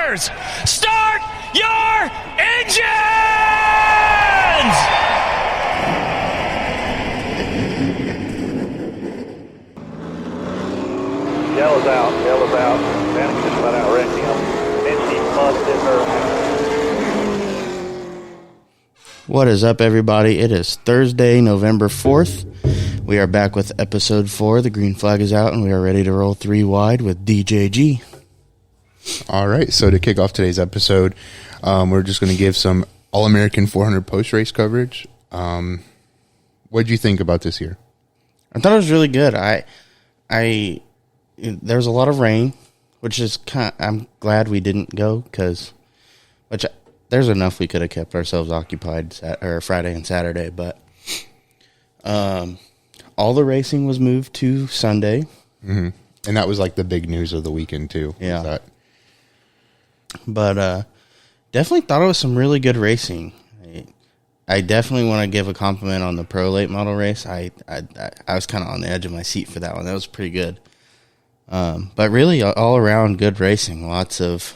drivers, start your engines! Yellow's out. Manning just about outwrecked him. And he busted her. What is up, everybody? It is Thursday, November 4th. We are back with episode 4. The green flag is out, and we are ready to roll 3 wide with DJG. All right, so to kick off today's episode, we're just going to give some All-American 400 post-race coverage. What did you think about this year? I thought it was really good. There was a lot of rain, which is I'm glad we didn't go there's enough we could have kept ourselves occupied Friday and Saturday, but all the racing was moved to Sunday. Mm-hmm. And that was like the big news of the weekend too. Yeah. But definitely thought it was some really good racing. I definitely want to give a compliment on the pro late model race. I was kind of on the edge of my seat for that one. That was pretty good. But really all around good racing. Lots of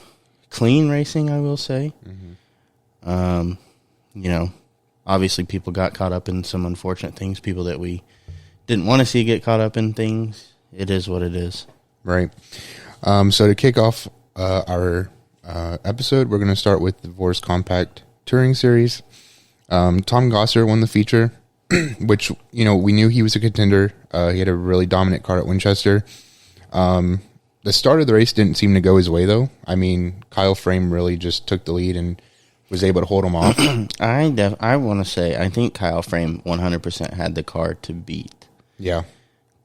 clean racing, I will say. Mm-hmm. Obviously people got caught up in some unfortunate things, people that we didn't want to see get caught up in things. It is what it is. Right. So to kick off our episode, we're going to start with the Vorse Compact Touring Series. Tom Gosser won the feature, which, we knew he was a contender. He had a really dominant car at Winchester. The start of the race didn't seem to go his way, though. I mean, Kyle Frame really just took the lead and was able to hold him off. I want to say, I think Kyle Frame 100% had the car to beat. Yeah.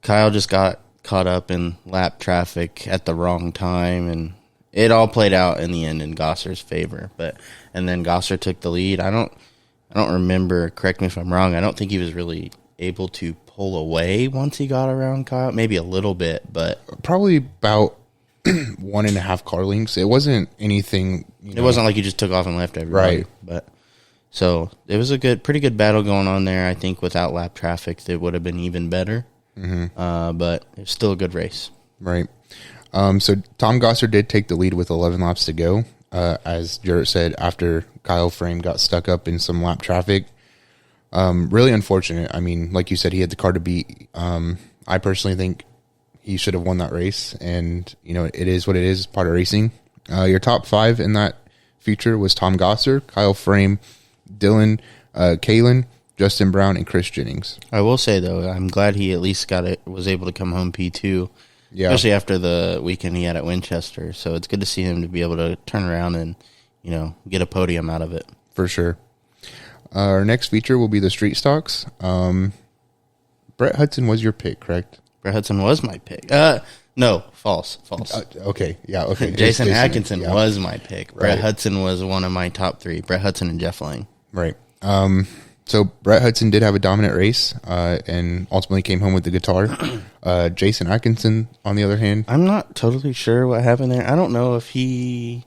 Kyle just got caught up in lap traffic at the wrong time, and it all played out in the end in Gosser's favor. And then Gosser took the lead. I don't remember, correct me if I'm wrong, I don't think he was really able to pull away once he got around Kyle. Maybe a little bit, but probably about 1.5 car lengths. It wasn't anything. It wasn't like he just took off and left everybody. Right. But so it was a pretty good battle going on there. I think without lap traffic, it would have been even better. Mm-hmm. But it's still a good race. Right. So Tom Gosser did take the lead with 11 laps to go. As Jarrett said, after Kyle Frame got stuck up in some lap traffic. Really unfortunate. I mean, like you said, he had the car to beat. I personally think he should have won that race, and it is what it is. It's part of racing. Your top 5 in that feature was Tom Gosser, Kyle Frame, Dylan, Kalen, Justin Brown, and Chris Jennings. I will say though, I'm glad he at least was able to come home P2, especially after the weekend he had at Winchester. So it's good to see him to be able to turn around and get a podium out of it for sure. Our next feature will be the street stocks. Brett Hudson was your pick, correct? Brett Hudson was my pick. No, false. Okay, yeah, okay. Jason Atkinson was my pick. Right. Brett Hudson was one of my top 3. Brett Hudson and Jeff Lang. Right. So Brett Hudson did have a dominant race and ultimately came home with the guitar. Jason Atkinson, on the other hand, I'm not totally sure what happened there. I don't know if he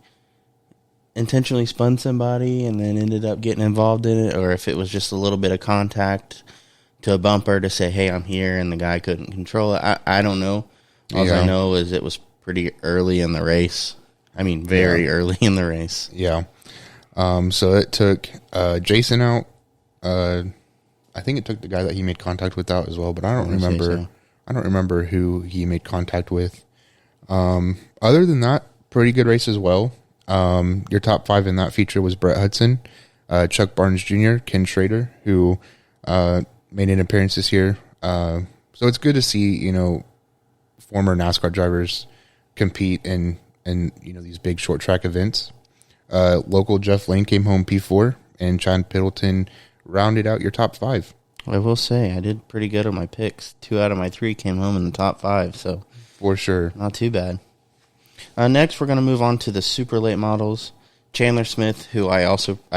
intentionally spun somebody and then ended up getting involved in it, or if it was just a little bit of contact to a bumper to say, hey, I'm here, and the guy couldn't control it. I don't know. All I know is it was pretty early in the race. I mean, very early in the race. Yeah. So it took Jason out. I think it took the guy that he made contact with out as well, but I don't remember. So. I don't remember who he made contact with. Other than that, pretty good race as well. Your top 5 in that feature was Brett Hudson, Chuck Barnes Jr., Ken Schrader, who made an appearance this year. So it's good to see, former NASCAR drivers compete in these big short track events. Local Jeff Lane came home P4, and Chad Piddleton rounded out your top 5. I will say I did pretty good on my picks. 2 out of my 3 came home in the top 5, so for sure, not too bad. Next, we're going to move on to the super late models. Chandler Smith, who I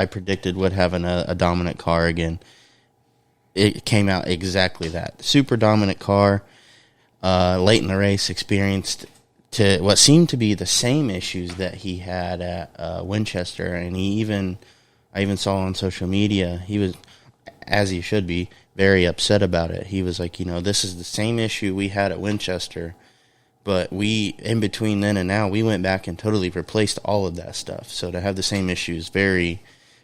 predicted would have a dominant car again. It came out exactly that. Super dominant car. Late in the race, experienced to what seemed to be the same issues that he had at Winchester, and I even saw on social media, he was, as he should be, very upset about it. He was like, this is the same issue we had at Winchester, But in between then and now, we went back and totally replaced all of that stuff. So to have the same issue is very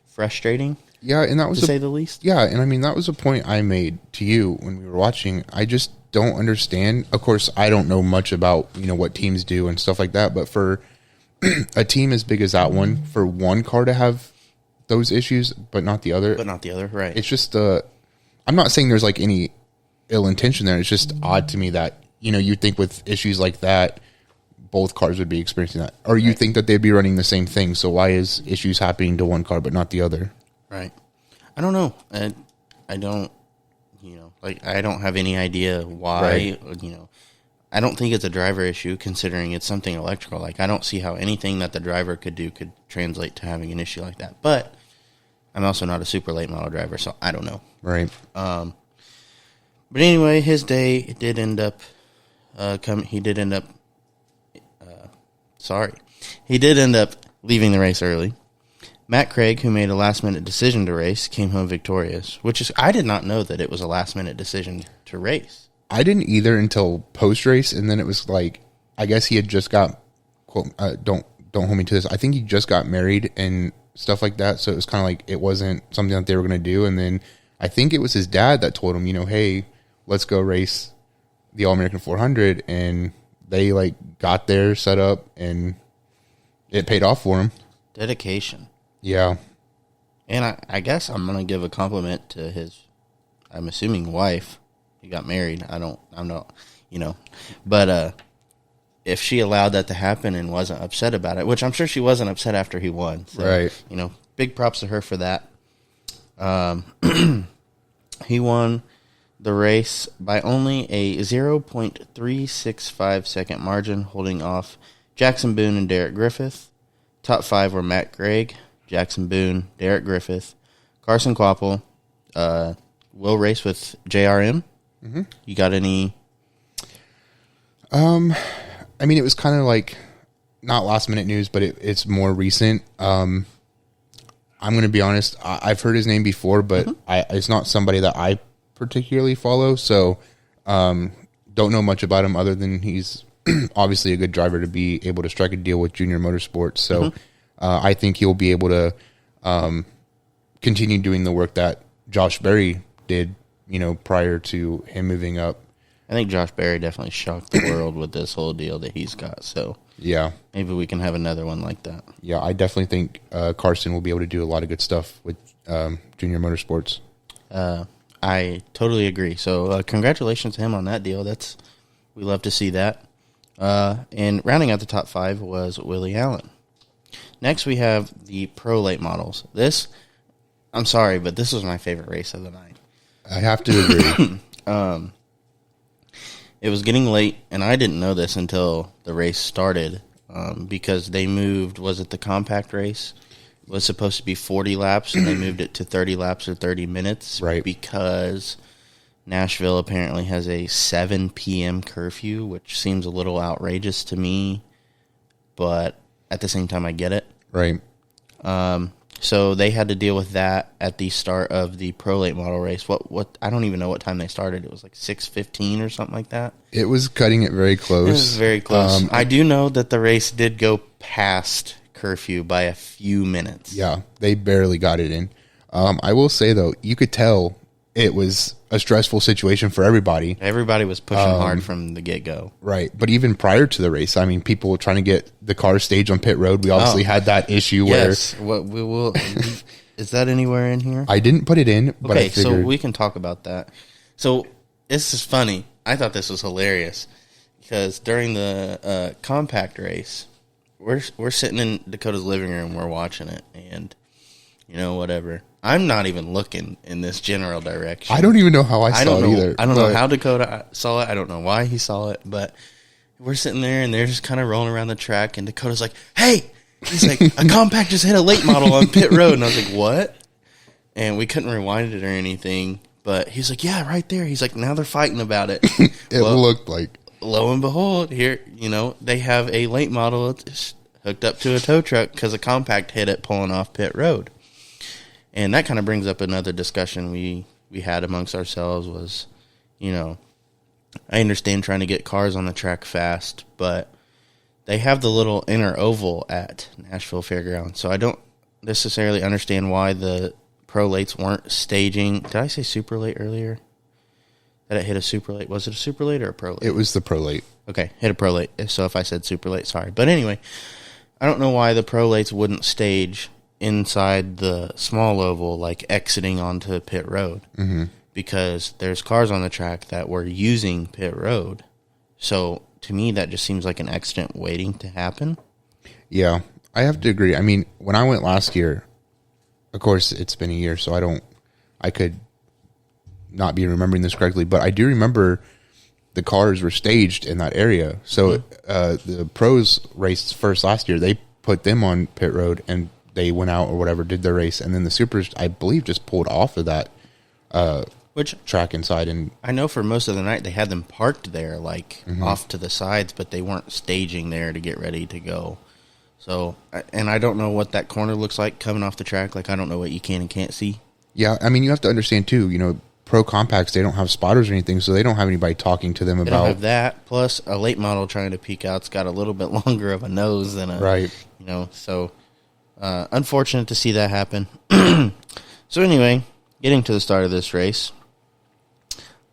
frustrating. Yeah, and that was to say the least. Yeah, and I mean that was a point I made to you when we were watching. I just don't understand. Of course, I don't know much about what teams do and stuff like that. But for a team as big as that one, for one car to have those issues but not the other, right? It's just I'm not saying there's like any ill intention there. It's just odd to me that you think with issues like that, both cars would be experiencing that, or you think that they'd be running the same thing. So why is issues happening to one car but not the other? Right. I don't know. I don't, I don't have any idea why, I don't think it's a driver issue considering it's something electrical. Like, I don't see how anything that the driver could do could translate to having an issue like that. But I'm also not a super late model driver, so I don't know. Right. But anyway, his day did end up, he did end up leaving the race early. Matt Craig, who made a last-minute decision to race, came home victorious, I did not know that it was a last-minute decision to race. I didn't either until post-race, and then it was like, I guess he had just got, quote, don't hold me to this, I think he just got married and stuff like that, so it was kind of like it wasn't something that they were going to do, and then I think it was his dad that told him, hey, let's go race the All-American 400, and they, got there, set up, and it paid off for him. Dedication. Yeah. And I guess I'm going to give a compliment to his, I'm assuming, wife. He got married. I'm not, But if she allowed that to happen and wasn't upset about it, which I'm sure she wasn't upset after he won. So, right. Big props to her for that. He won the race by only a 0.365 second margin, holding off Jackson Boone and Derek Griffith. Top 5 were Matt Craig, Jackson Boone, Derek Griffith, Carson Quapple, will race with JRM. Mm-hmm. You got any? I mean, it was kind of like not last minute news, but it's more recent. I'm going to be honest. I've heard his name before, but it's not somebody that I particularly follow. So, don't know much about him other than he's obviously a good driver to be able to strike a deal with Junior Motorsports. So, I think he'll be able to continue doing the work that Josh Berry did, prior to him moving up. I think Josh Berry definitely shocked the world with this whole deal that he's got. So yeah, maybe we can have another one like that. Yeah, I definitely think Carson will be able to do a lot of good stuff with Junior Motorsports. I totally agree. So congratulations to him on that deal. We love to see that. And rounding out the top 5 was Willie Allen. Next, we have the Pro Late Models. I'm sorry, but this was my favorite race of the night. I have to agree. It was getting late, and I didn't know this until the race started because they moved, was it the compact race? It was supposed to be 40 laps, and they moved it to 30 laps or 30 minutes. Right. Because Nashville apparently has a 7 p.m. curfew, which seems a little outrageous to me, but at the same time, I get it. Right. So they had to deal with that at the start of the Pro Late Model race. What I don't even know what time they started. It was like 6:15 or something like that. It was cutting it very close. It was very close. I do know that the race did go past curfew by a few minutes. Yeah, they barely got it in. I will say, though, you could tell it was a stressful situation for everybody. Everybody was pushing hard from the get-go. Right. But even prior to the race, I mean, people were trying to get the car staged on pit road. We obviously had that issue yes. What we will is that anywhere in here? I didn't put it in, but I figured. So we can talk about that. So this is funny. I thought this was hilarious because during the compact race, we're sitting in Dakota's living room, we're watching it, and whatever. I'm not even looking in this general direction. I don't even know how I saw it either. I don't know how Dakota saw it. I don't know why he saw it, but we're sitting there and they're just kind of rolling around the track, and Dakota's like, "Hey," he's like, "a compact just hit a late model on pit road," and I was like, "What?" And we couldn't rewind it or anything, but he's like, "Yeah, right there." He's like, "Now they're fighting about it." It looked like. Lo and behold, here they have a late model hooked up to a tow truck because a compact hit it pulling off pit road. And that kind of brings up another discussion we had amongst ourselves was, I understand trying to get cars on the track fast, but they have the little inner oval at Nashville Fairgrounds, so I don't necessarily understand why the pro lates weren't staging. Did I say super late earlier? That it hit a super late? Was it a super late or a pro late? It was the pro late. Okay, hit a pro late. So if I said super late, sorry. But anyway, I don't know why the pro lates wouldn't stage inside the small oval, like exiting onto pit road, because there's cars on the track that were using pit road. So to me, that just seems like an accident waiting to happen. Yeah, I have to agree. I mean, when I went last year, of course, it's been a year, so I could not be remembering this correctly, but I do remember the cars were staged in that area. So the pros raced first last year. They put them on pit road and they went out or whatever, did their race, and then the supers, I believe, just pulled off of that Which track inside. And I know for most of the night they had them parked there, like off to the sides, but they weren't staging there to get ready to go. So, and I don't know what that corner looks like coming off the track. Like, I don't know what you can and can't see. yeah, I mean, you have to understand too. You know, pro compacts, they don't have spotters or anything, so they don't have anybody talking to them They about. don't have that. Plus, a late model trying to peek out's got a little bit longer of a nose than a Right. You know, so unfortunate to see that happen. So anyway, getting to the start of this race,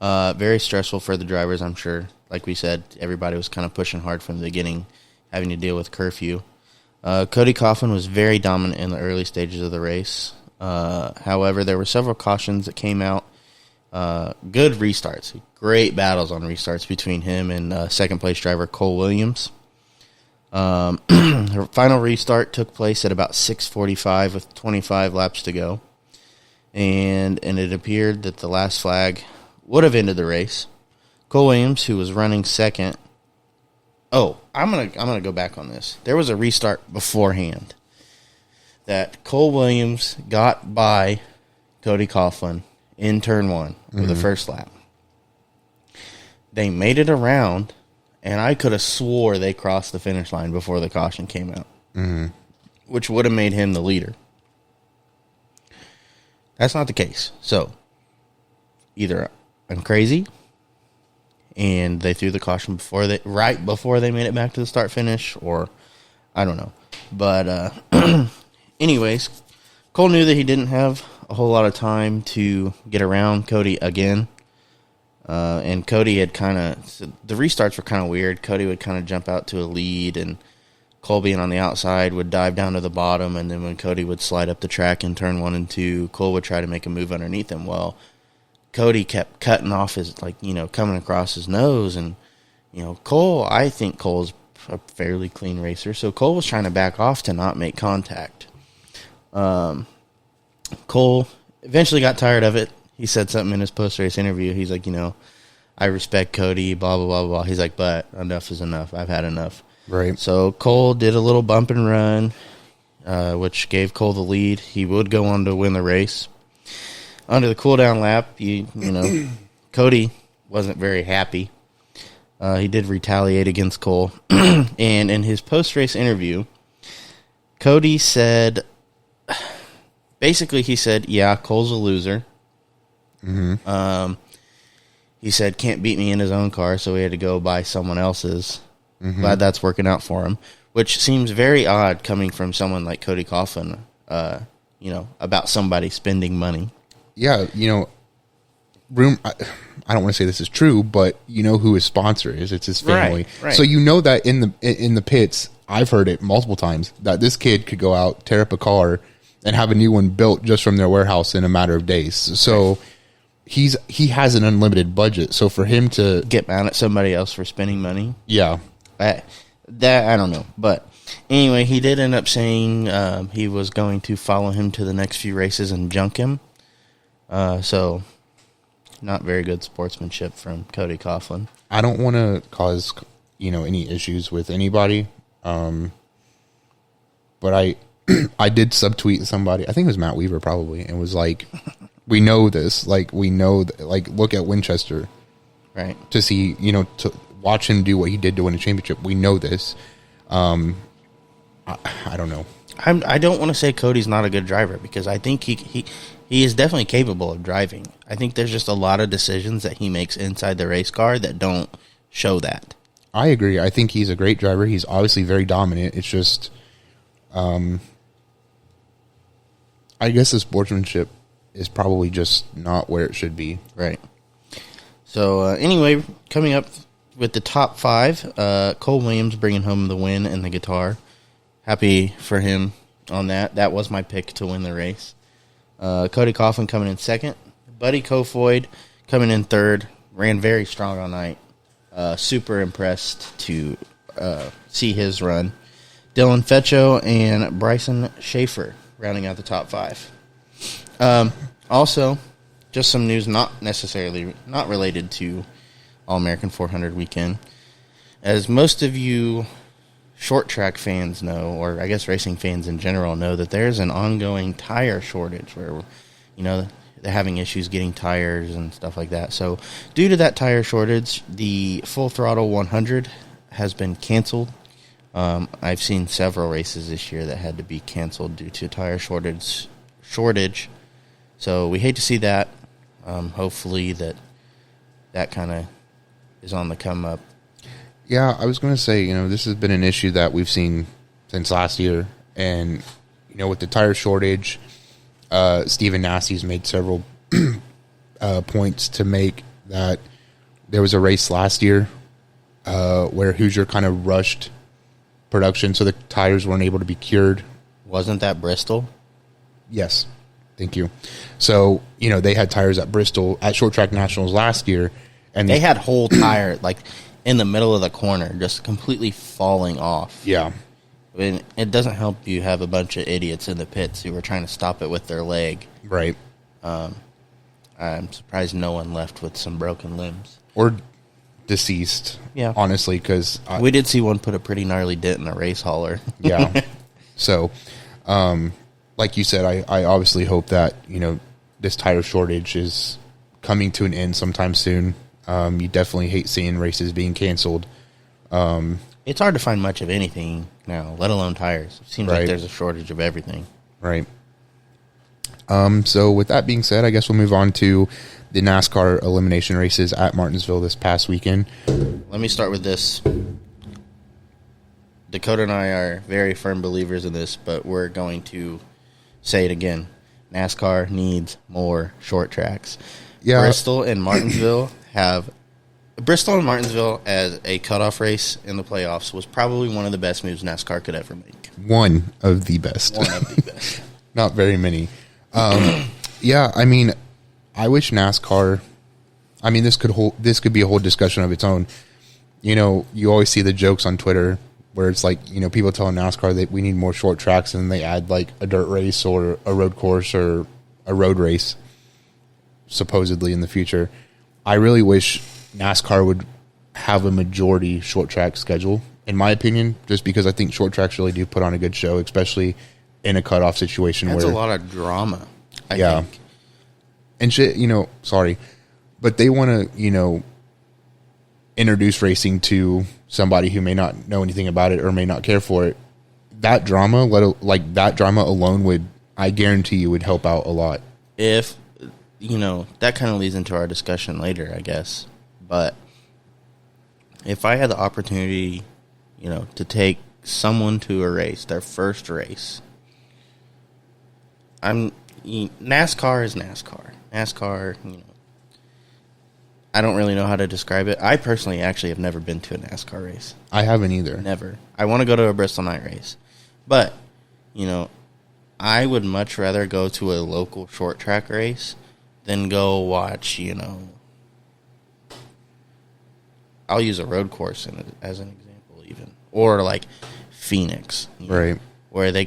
very stressful for the drivers, I'm sure. Like we said, everybody was kind of pushing hard from the beginning, having to deal with curfew. Cody Coughlin was very dominant in the early stages of the race. However, there were several cautions that came out. Good restarts. Great battles on restarts between him and second-place driver Cole Williams. Her final restart took place at about 6:45 with 25 laps to go. And it appeared that the last flag would have ended the race. Cole Williams, who was running second. Oh, I'm gonna go back on this. There was a restart beforehand that Cole Williams got by Cody Coughlin in turn one for the first lap. They made it around, and I could have swore they crossed the finish line before the caution came out, which would have made him the leader. That's not the case. So, either I'm crazy, and they threw the caution right before they made it back to the start finish, or I don't know. But anyways, Cole knew that he didn't have a whole lot of time to get around Cody again. And Cody had the restarts were kind of weird. Cody would kind of jump out to a lead, and Cole being on the outside would dive down to the bottom, and then when Cody would slide up the track in turn 1 and 2, Cole would try to make a move underneath him. Well, Cody kept cutting off his, coming across his nose, and, I think Cole's a fairly clean racer, so Cole was trying to back off to not make contact. Cole eventually got tired of it. He said something in his post-race interview. He's like, I respect Cody, blah, blah, blah, blah. He's like, but enough is enough. I've had enough. Right. So Cole did a little bump and run, which gave Cole the lead. He would go on to win the race. Under the cool-down lap, Cody wasn't very happy. He did retaliate against Cole. And in his post-race interview, Cody said, basically he said, yeah, Cole's a loser. He said, can't beat me in his own car, so he had to go buy someone else's. Glad that's working out for him, which seems very odd coming from someone like Cody Coughlin, about somebody spending money. Yeah, I don't want to say this is true, but you know who his sponsor is. It's his family. Right. So you know that in the pits, I've heard it multiple times, that this kid could go out, tear up a car, and have a new one built just from their warehouse in a matter of days. So he has an unlimited budget. So for him to get mad at somebody else for spending money, yeah, I don't know. But anyway, he did end up saying he was going to follow him to the next few races and junk him. So not very good sportsmanship from Cody Coughlin. I don't want to cause any issues with anybody, but I did subtweet somebody. I think it was Matt Weaver probably, and was like, "We know this. We know that. Look at Winchester, right? To see, to watch him do what he did to win a championship. We know this. I don't know. I don't want to say Cody's not a good driver, because I think He is definitely capable of driving. I think there's just a lot of decisions that he makes inside the race car that don't show that. I agree. I think he's a great driver. He's obviously very dominant. It's just, I guess the sportsmanship is probably just not where it should be. Right. So, anyway, coming up with the top 5, Cole Williams bringing home the win in the guitar. Happy for him on that. That was my pick to win the race. Cody Coughlin coming in second. Buddy Kofoid coming in third. Ran very strong all night. Super impressed to see his run. Dylan Feccio and Bryson Schaefer rounding out the top 5. Also, just some news not related to All-American 400 weekend. As most of you short track fans know, or I guess racing fans in general know, that there's an ongoing tire shortage where, they're having issues getting tires and stuff like that. So due to that tire shortage, the Full Throttle 100 has been canceled. I've seen several races this year that had to be canceled due to tire shortage. So we hate to see that. Hopefully that kind of is on the come up. Yeah, I was going to say, this has been an issue that we've seen since last year. And, with the tire shortage, Stephen Nassie's made several points to make that there was a race last year where Hoosier kind of rushed production so the tires weren't able to be cured. Wasn't that Bristol? Yes. Thank you. So, they had tires at Bristol at Short Track Nationals last year. And they had whole tire, in the middle of the corner, just completely falling off. Yeah. And it doesn't help you have a bunch of idiots in the pits who were trying to stop it with their leg. Right. I'm surprised no one left with some broken limbs. Or deceased. Yeah. Honestly, because we did see one put a pretty gnarly dent in a race hauler. Yeah. So, like you said, I obviously hope that, this tire shortage is coming to an end sometime soon. You definitely hate seeing races being canceled. It's hard to find much of anything now, let alone tires. It seems like there's a shortage of everything. Right. So with that being said, I guess we'll move on to the NASCAR elimination races at Martinsville this past weekend. Let me start with this. Dakota and I are very firm believers in this, but we're going to say it again. NASCAR needs more short tracks. Yeah. Bristol and Martinsville as a cutoff race in the playoffs was probably one of the best moves NASCAR could ever make. One of the best. Not very many. Yeah, I wish NASCAR. This could be a whole discussion of its own. You always see the jokes on Twitter where it's like, people telling NASCAR that we need more short tracks, and they add like a dirt race or a road course or a road race, supposedly in the future. I really wish NASCAR would have a majority short track schedule, in my opinion, just because I think short tracks really do put on a good show, especially in a cutoff situation. That's where a lot of drama, I think. And shit, sorry, but they want to, introduce racing to somebody who may not know anything about it or may not care for it. That drama, that drama alone I guarantee you would help out a lot. If, that kind of leads into our discussion later, I guess. But if I had the opportunity, to take someone to a race, their first race, NASCAR is NASCAR. NASCAR, I don't really know how to describe it. I personally actually have never been to a NASCAR race. I haven't either. Never. I want to go to a Bristol night race. But, I would much rather go to a local short track race than go watch, I'll use a road course as an example even. Or like Phoenix. Right. Where they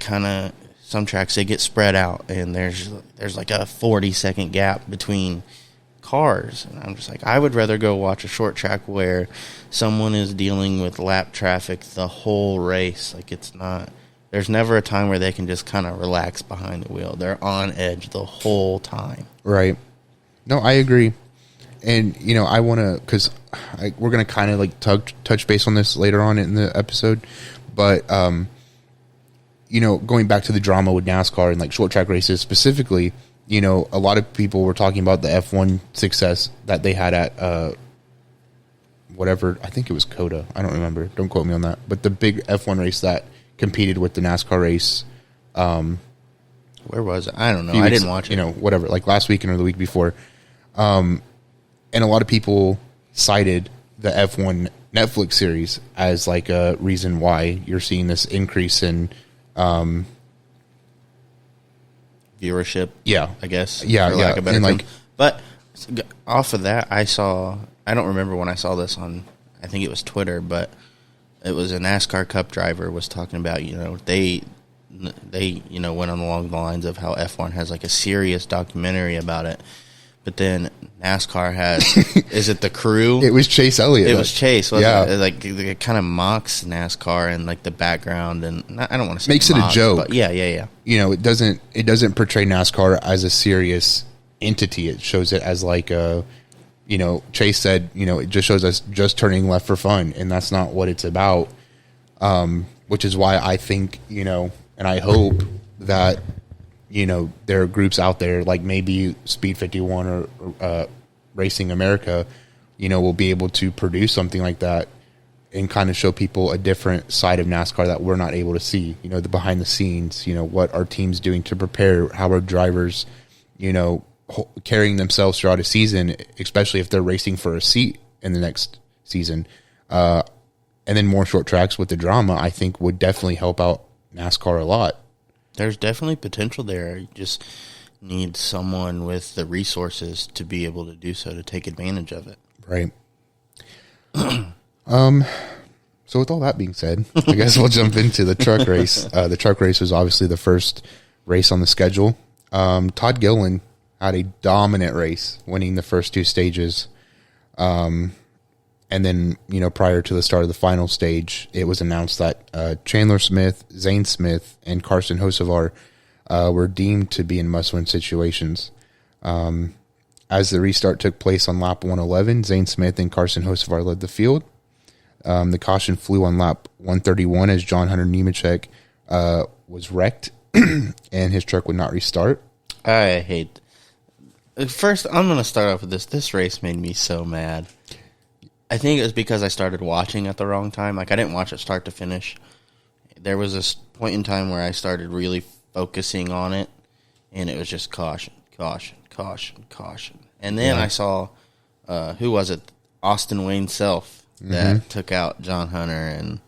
some tracks they get spread out and there's like a 40-second gap between cars. And I'm just like, I would rather go watch a short track where someone is dealing with lap traffic the whole race. Like there's never a time where they can just kind of relax behind the wheel. They're on edge the whole time. Right. No, I agree. And, I want to, because we're going to kind of like touch base on this later on in the episode. But, going back to the drama with NASCAR and like short track races specifically, a lot of people were talking about the F1 success that they had at whatever, I think it was Coda. I don't remember. Don't quote me on that. But the big F1 race that competed with the NASCAR race. Where was it? I don't know. I didn't watch it. Whatever, like last weekend or the week before. And a lot of people cited the F1 Netflix series as like a reason why you're seeing this increase in viewership. Yeah. I guess. Yeah, for lack of a better and term. But off of that, I don't remember when I saw this on, I think it was Twitter, but it was a NASCAR Cup driver was talking about, they went on along the lines of how F1 has like a serious documentary about it. But then NASCAR has, is it The Crew? It was Chase Elliott. It was Chase. Wasn't Yeah. it? Like, it kind of mocks NASCAR and like the background, and I don't want to say Makes it a joke. But yeah. It doesn't portray NASCAR as a serious entity. It shows it as like a, Chase said, it just shows us just turning left for fun, and that's not what it's about. Which is why I think, and I hope that, there are groups out there like maybe Speed 51 or Racing America, will be able to produce something like that and kind of show people a different side of NASCAR that we're not able to see, the behind the scenes, what our team's doing to prepare, how our drivers, carrying themselves throughout a season, especially if they're racing for a seat in the next season. And then more short tracks with the drama, I think would definitely help out NASCAR a lot. There's definitely potential there. You just need someone with the resources to be able to do so, to take advantage of it. Right. So with all that being said, I guess we'll jump into the truck race. The truck race was obviously the first race on the schedule. Todd Gilliland had a dominant race, winning the first two stages. And then, prior to the start of the final stage, it was announced that Chandler Smith, Zane Smith, and Carson Hocevar were deemed to be in must-win situations. As the restart took place on lap 111, Zane Smith and Carson Hocevar led the field. The caution flew on lap 131 as John Hunter Nemechek was wrecked and his truck would not restart. I hate. First, I'm going to start off with this. This race made me so mad. I think it was because I started watching at the wrong time. Like, I didn't watch it start to finish. There was this point in time where I started really focusing on it, and it was just caution. And then I saw, who was it? Austin Wayne Self that took out John Hunter, and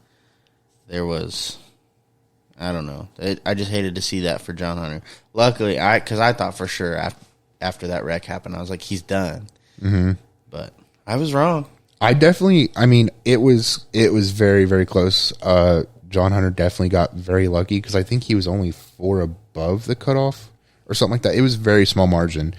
there was, I don't know. I just hated to see that for John Hunter. Luckily, because I thought for sure after that wreck happened, I was like, he's done. Mm-hmm. But I was wrong. It was very, very close. John Hunter definitely got very lucky because I think he was only 4 above the cutoff or something like that. It was a very small margin.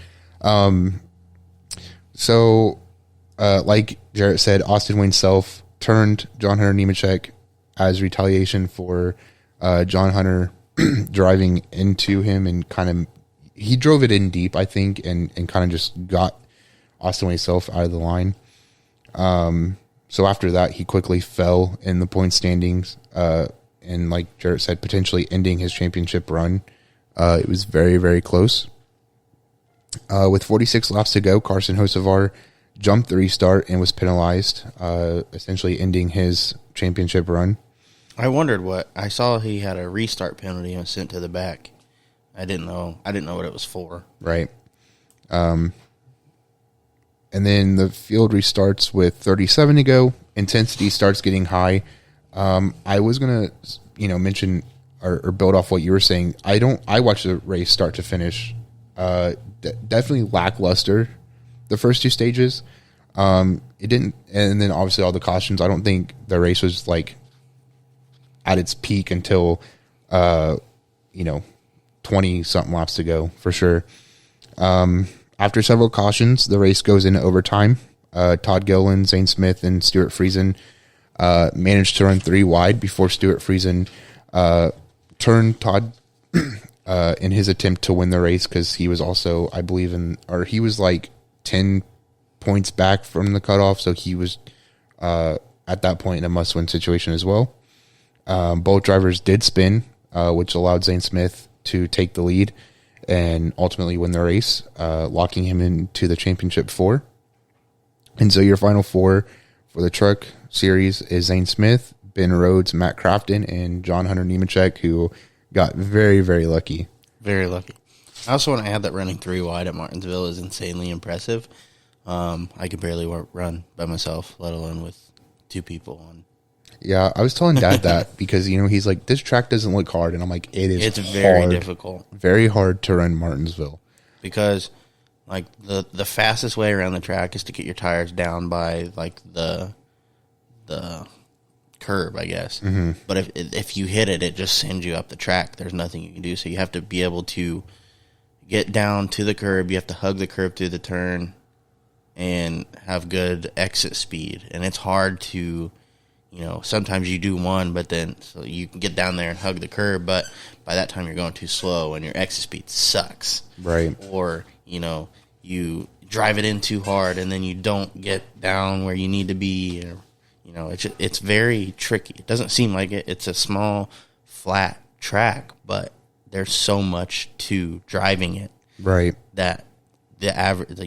Like Jarrett said, Austin Wayne Self turned John Hunter Nemechek as retaliation for John Hunter driving into him, and he drove it in deep, I think, and kind of just got Austin Wayne Self out of the line. So after that, he quickly fell in the point standings, and like Jarrett said, potentially ending his championship run. It was very, very close. With 46 laps to go, Carson Hocevar jumped the restart and was penalized, essentially ending his championship run. I wondered what I saw. He had a restart penalty and sent to the back. I didn't know what it was for. Right. And then the field restarts with 37 to go. Intensity starts getting high. I was gonna, mention or build off what you were saying. I watched the race start to finish. Definitely lackluster. The first two stages. It didn't, and then obviously all the cautions. I don't think the race was like at its peak until 20 something laps to go for sure. After several cautions, the race goes into overtime. Todd Gilliland, Zane Smith, and Stuart Friesen managed to run 3 wide before Stuart Friesen turned Todd in his attempt to win the race, because he was also, I believe, he was like 10 points back from the cutoff, so he was at that point in a must-win situation as well. Both drivers did spin, which allowed Zane Smith to take the lead. and ultimately win the race, locking him into the championship 4. And so your final 4 for the truck series is Zane Smith, Ben Rhodes, Matt Crafton, and John Hunter Nemechek, who got very, very lucky. Very lucky. I also want to add that running 3 wide at Martinsville is insanely impressive. I could barely run by myself, let alone with 2 people on. Yeah, I was telling Dad that because, he's like, this track doesn't look hard. And I'm like, it's very hard, difficult. Very hard to run Martinsville. Because, like, the fastest way around the track is to get your tires down by, like, the curb, I guess. Mm-hmm. But if you hit it, it just sends you up the track. There's nothing you can do. So you have to be able to get down to the curb. You have to hug the curb through the turn and have good exit speed. And it's hard to... sometimes you do one, but then so you can get down there and hug the curb, but by that time you're going too slow and your exit speed sucks. Right. Or, you drive it in too hard and then you don't get down where you need to be. Or, it's very tricky. It doesn't seem like it. It's a small, flat track, but there's so much to driving it. Right. That the average,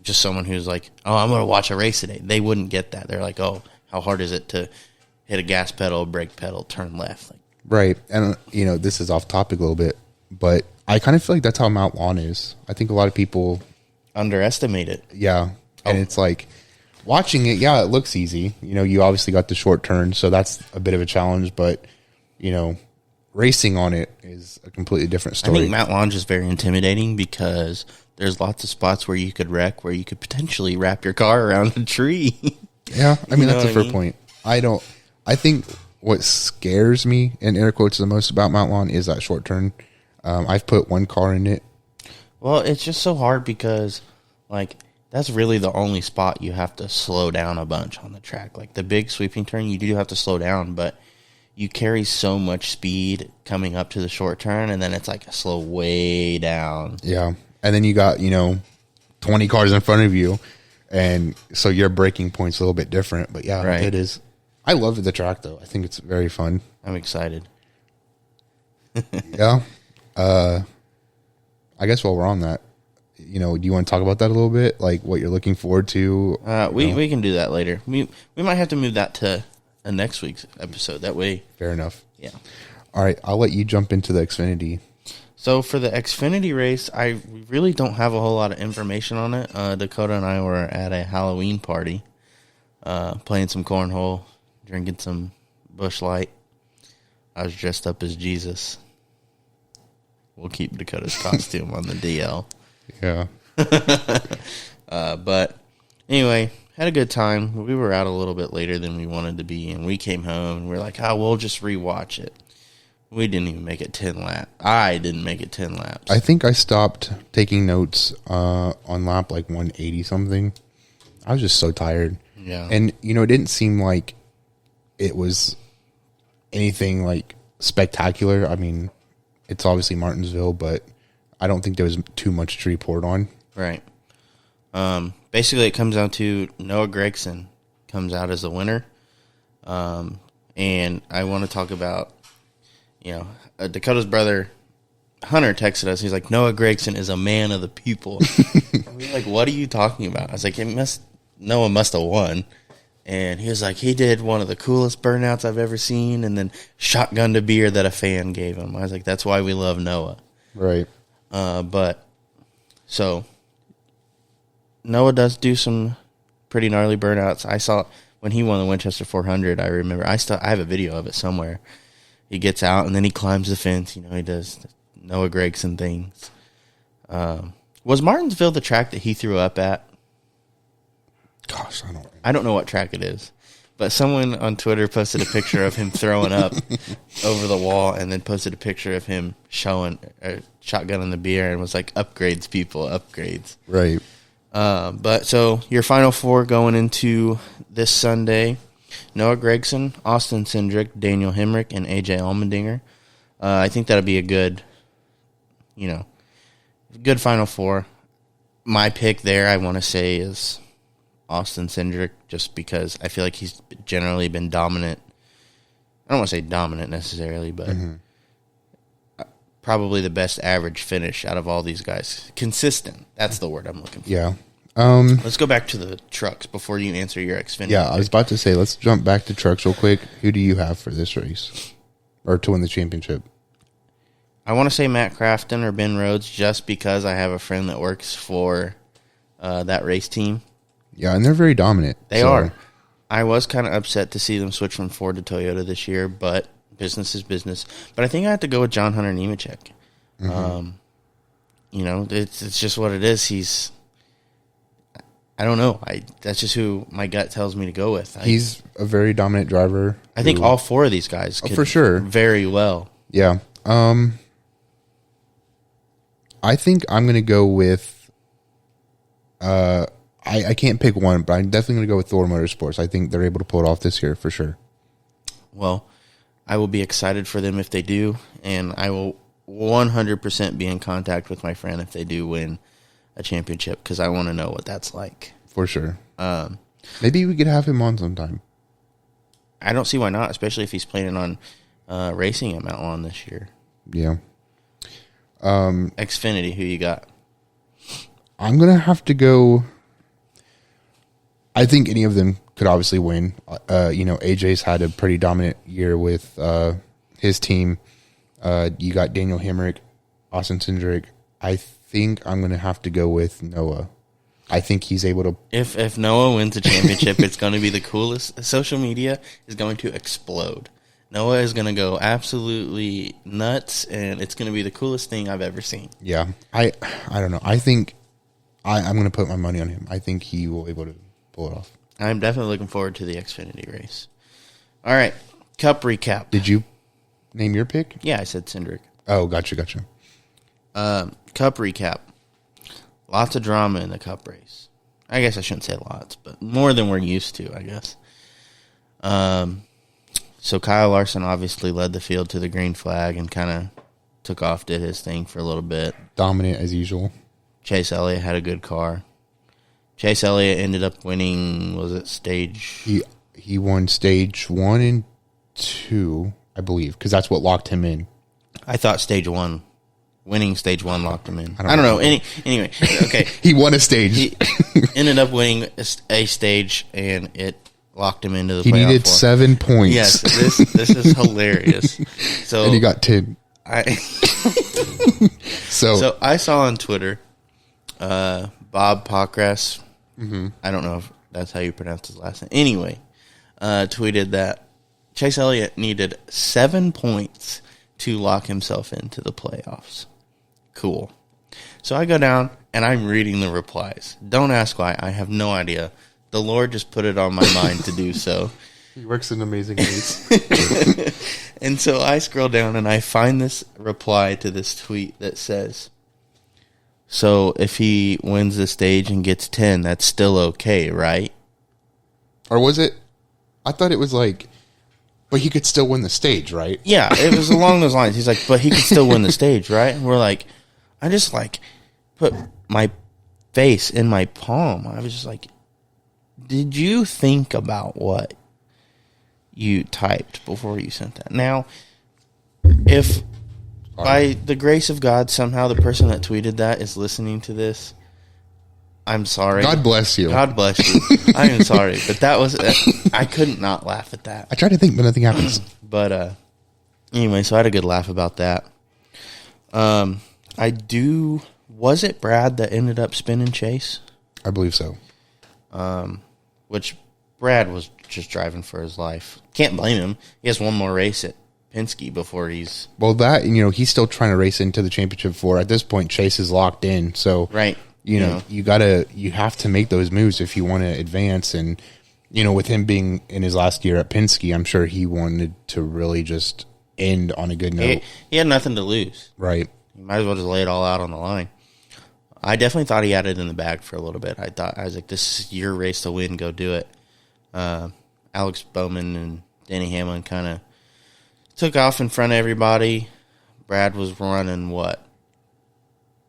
just someone who's like, oh, I'm going to watch a race today. They wouldn't get that. They're like, oh, how hard is it to hit a gas pedal, brake pedal, turn left? Right. And, this is off topic a little bit, but I kind of feel like that's how Mount Lawn is. I think a lot of people underestimate it. Yeah. And it's like watching it, yeah, it looks easy. You obviously got the short turn, so that's a bit of a challenge, but, racing on it is a completely different story. I think Mount Lawn is very intimidating because there's lots of spots where you could wreck, where you could potentially wrap your car around a tree. Yeah, I mean, that's a fair point. I think what scares me, in air quotes, the most about Mount Lawn is that short turn. I've put one car in it. Well, it's just so hard because, that's really the only spot you have to slow down a bunch on the track. Like, the big sweeping turn, you do have to slow down, but you carry so much speed coming up to the short turn, and then it's like a slow way down. Yeah, and then you got, 20 cars in front of you. And so your braking point's a little bit different, but yeah, right. It is. I love the track though. I think it's very fun. I'm excited. Yeah. I guess while we're on that, do you want to talk about that a little bit? Like what you're looking forward to? We can do that later. We might have to move that to a next week's episode. That way. Fair enough. Yeah. All right. I'll let you jump into the Xfinity. So for the Xfinity race, I really don't have a whole lot of information on it. Dakota and I were at a Halloween party, playing some cornhole, drinking some Busch Light. I was dressed up as Jesus. We'll keep Dakota's costume on the DL. Yeah. But anyway, had a good time. We were out a little bit later than we wanted to be, and we came home, and we were like, we'll just rewatch it. We didn't even make it 10 laps. I didn't make it 10 laps. I think I stopped taking notes on lap 180 something. I was just so tired. Yeah. And, it didn't seem like it was anything spectacular. I mean, it's obviously Martinsville, but I don't think there was too much to report on. Right. Basically, it comes down to Noah Gragson comes out as the winner. And I want to talk about, Dakota's brother, Hunter, texted us. He's like, Noah Gragson is a man of the people. We were like, what are you talking about? I was like, Noah must have won. And he was like, he did one of the coolest burnouts I've ever seen, and then shotgunned a beer that a fan gave him. I was like, that's why we love Noah. Right. So Noah does do some pretty gnarly burnouts. I saw when he won the Winchester 400, I remember. I have a video of it somewhere. He gets out, and then he climbs the fence. He does Noah Gragson things. Was Martinsville the track that he threw up at? Gosh, I don't know what track it is. But someone on Twitter posted a picture of him throwing up over the wall and then posted a picture of him showing shotgunning the beer and was like, upgrades, people, upgrades. Right. But so your final 4 going into this Sunday, Noah Gragson, Austin Cindric, Daniel Hemrick, and AJ Allmendinger. I think that'll be a good, good final 4. My pick there, I want to say, is Austin Cindric, just because I feel like he's generally been dominant. I don't want to say dominant necessarily, but probably the best average finish out of all these guys. Consistent. That's the word I'm looking for. Yeah. Let's go back to the trucks before you answer your Xfinity. Yeah, I was about to say, let's jump back to trucks real quick. Who do you have for this race? Or to win the championship? I want to say Matt Crafton or Ben Rhodes just because I have a friend that works for that race team. Yeah, and they're very dominant. They are. I was kind of upset to see them switch from Ford to Toyota this year, but business is business. But I think I have to go with John Hunter Nemechek. You know, it's just what it is. I don't know. That's just who my gut tells me to go with. He's a very dominant driver. I think all four of these guys could for sure very well. Yeah. I think I'm going to go with I can't pick one, but I'm definitely going to go with Thor Motorsports. I think they're able to pull it off this year for sure. Well, I will be excited for them if they do, and I will 100% be in contact with my friend if they do win a championship because I want to know what that's like. For sure. Maybe we could have him on sometime. I don't see why not, especially if he's planning on racing at Mount Lawn this year. Yeah. Xfinity, who you got? I'm going to have to go. I think any of them could obviously win. AJ's had a pretty dominant year with his team. You got Daniel Hemrick, Austin Cindric. I think I'm going to have to go with Noah. I think he's able to. If Noah wins a championship, it's going to be the coolest. Social media is going to explode. Noah is going to go absolutely nuts, and it's going to be the coolest thing I've ever seen. Yeah. I don't know. I think I'm going to put my money on him. I think he will be able to pull it off. I'm definitely looking forward to the Xfinity race. All right. Cup recap. Did you name your pick? Yeah, I said Cindric. Oh, gotcha. Cup recap. Lots of drama in the Cup race. I guess I shouldn't say lots, but more than we're used to, I guess. So Kyle Larson obviously led the field to the green flag and kind of took off, did his thing for a little bit. Dominant as usual. Chase Elliott had a good car. Chase Elliott ended up winning, was it stage? He won stage 1 and 2, I believe, because that's what locked him in. I thought stage 1. Winning stage 1 locked him in. I don't know. Anyway, okay. He won a stage. He ended up winning a stage, and it locked him into the playoff. He needed 7 points. Yes, this is hilarious. So and he got 10. So I saw on Twitter, Bob Pockrass, I don't know if that's how you pronounce his last name. Anyway, tweeted that Chase Elliott needed 7 points to lock himself into the playoffs. Cool. So I go down and I'm reading the replies. Don't ask why. I have no idea. The Lord just put it on my mind to do so. He works in amazing ways. And so I scroll down and I find this reply to this tweet that says, so if he wins the stage and gets 10, that's still okay, right? Or was it? I thought it was like, but he could still win the stage, right? Yeah, it was along those lines. He's like, but he could still win the stage, right? And we're like, I just like put my face in my palm. I was just like, did you think about what you typed before you sent that? Now, if by the grace of God, somehow the person that tweeted that is listening to this, I'm sorry. God bless you. God bless you. I am sorry. But that was, I couldn't not laugh at that. I tried to think, but nothing happens. But anyway, so I had a good laugh about that. Was it Brad that ended up spinning Chase? I believe so. Which Brad was just driving for his life. Can't blame him. He has one more race at Penske before he's... Well, he's still trying to race into the championship for. At this point, Chase is locked in. So, right. You have to make those moves if you want to advance. And, with him being in his last year at Penske, I'm sure he wanted to really just end on a good note. He had nothing to lose. Right. You might as well just lay it all out on the line. I definitely thought he had it in the bag for a little bit. I was like, this is your race to win. Go do it. Alex Bowman and Denny Hamlin kind of took off in front of everybody. Brad was running what?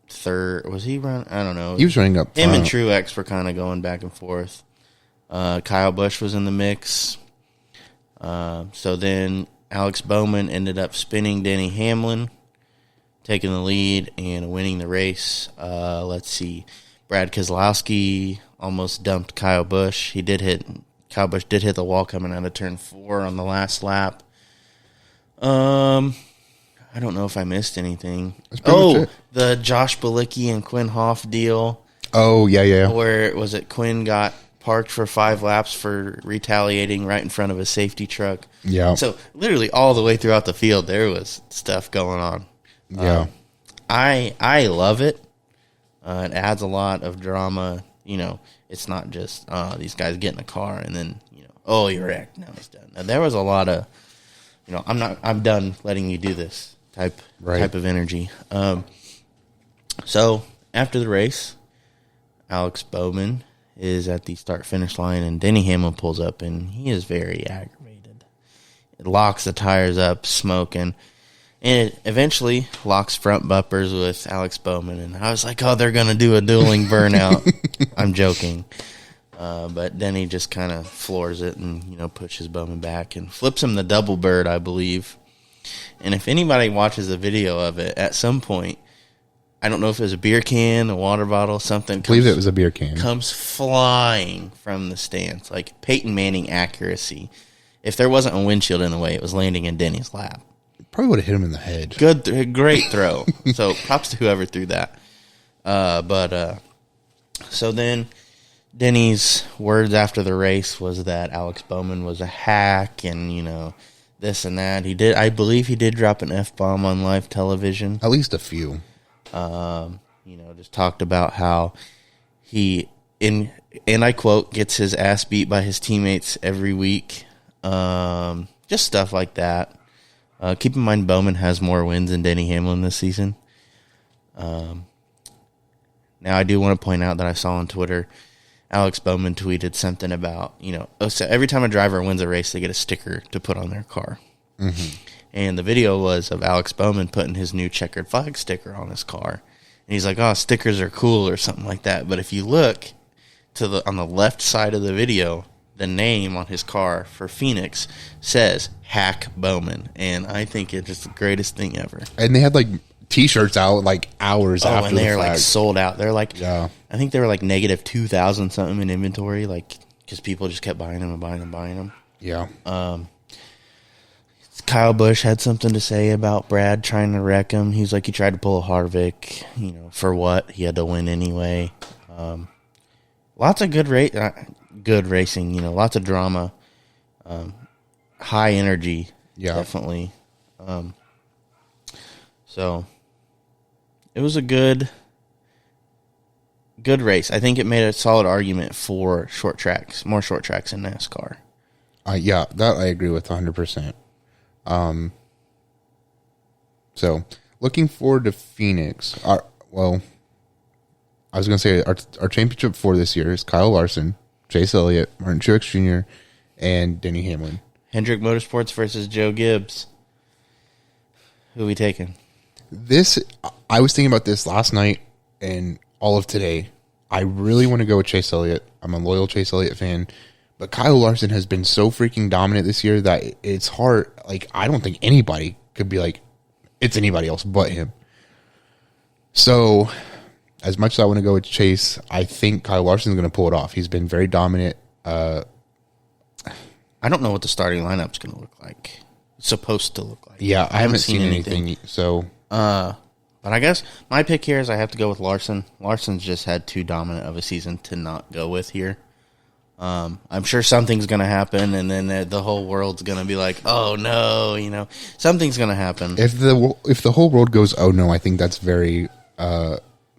Third? Was he running? I don't know. He was running up front. Him and Truex were kind of going back and forth. Kyle Busch was in the mix. So then Alex Bowman ended up spinning Denny Hamlin taking the lead and winning the race. Let's see. Brad Keselowski almost dumped Kyle Busch. Kyle Busch did hit the wall coming out of turn 4 on the last lap. I don't know if I missed anything. The Josh Bilicki and Quinn Hoff deal. Oh, yeah. Where, was it Quinn got parked for 5 laps for retaliating right in front of a safety truck? Yeah. So, literally all the way throughout the field, there was stuff going on. Yeah. I love it. It adds a lot of drama. It's not just, these guys get in a car and then, oh, you're wrecked. Now he's done. Now, there was a lot of, I'm done letting you do this type of energy. So after the race, Alex Bowman is at the start-finish line, and Denny Hamlin pulls up, and he is very aggravated. It locks the tires up, smoking, and it eventually locks front bumpers with Alex Bowman. And I was like, oh, they're going to do a dueling burnout. I'm joking. But Denny just kind of floors it and, pushes Bowman back and flips him the double bird, I believe. And if anybody watches a video of it, at some point, I don't know if it was a beer can, a water bottle, something. I believe it was a beer can. Comes flying from the stands, like Peyton Manning accuracy. If there wasn't a windshield in the way, it was landing in Denny's lap. Probably would have hit him in the head. Great throw. So props to whoever threw that. So then Denny's words after the race was that Alex Bowman was a hack and, this and that. I believe he did drop an F-bomb on live television. At least a few. Just talked about how he, and I quote, gets his ass beat by his teammates every week. Just stuff like that. Keep in mind, Bowman has more wins than Denny Hamlin this season. Now, I do want to point out that I saw on Twitter, Alex Bowman tweeted something about, so every time a driver wins a race, they get a sticker to put on their car. Mm-hmm. And the video was of Alex Bowman putting his new checkered flag sticker on his car. And he's like, oh, stickers are cool or something like that. But if you look on the left side of the video, the name on his car for Phoenix says Hack Bowman. And I think it's just the greatest thing ever. And they had T-shirts out hours after the flag. And they're sold out. They're I think they were negative 2,000 something in inventory, because people just kept buying them and buying them and buying them. Yeah. Kyle Busch had something to say about Brad trying to wreck him. He was like, he tried to pull a Harvick, for what? He had to win anyway. Lots of good racing, lots of drama, high energy, definitely. So it was a good race. I think it made a solid argument for more short tracks in NASCAR. Yeah, that I agree with 100%. So looking forward to Phoenix. I was going to say our championship for this year is Kyle Larson, Chase Elliott, Martin Truex Jr., and Denny Hamlin. Hendrick Motorsports versus Joe Gibbs. Who are we taking? I was thinking about this last night and all of today. I really want to go with Chase Elliott. I'm a loyal Chase Elliott fan. But Kyle Larson has been so freaking dominant this year that it's hard. I don't think anybody could be it's anybody else but him. So, as much as I want to go with Chase, I think Kyle Larson's going to pull it off. He's been very dominant. I don't know what the starting lineup's going to look like. It's supposed to look like. Yeah, I haven't seen anything. So, but I guess my pick here is I have to go with Larson. Larson's just had too dominant of a season to not go with here. I'm sure something's going to happen, and then the whole world's going to be like, oh, no, something's going to happen. If the whole world goes, oh, no, I think that's very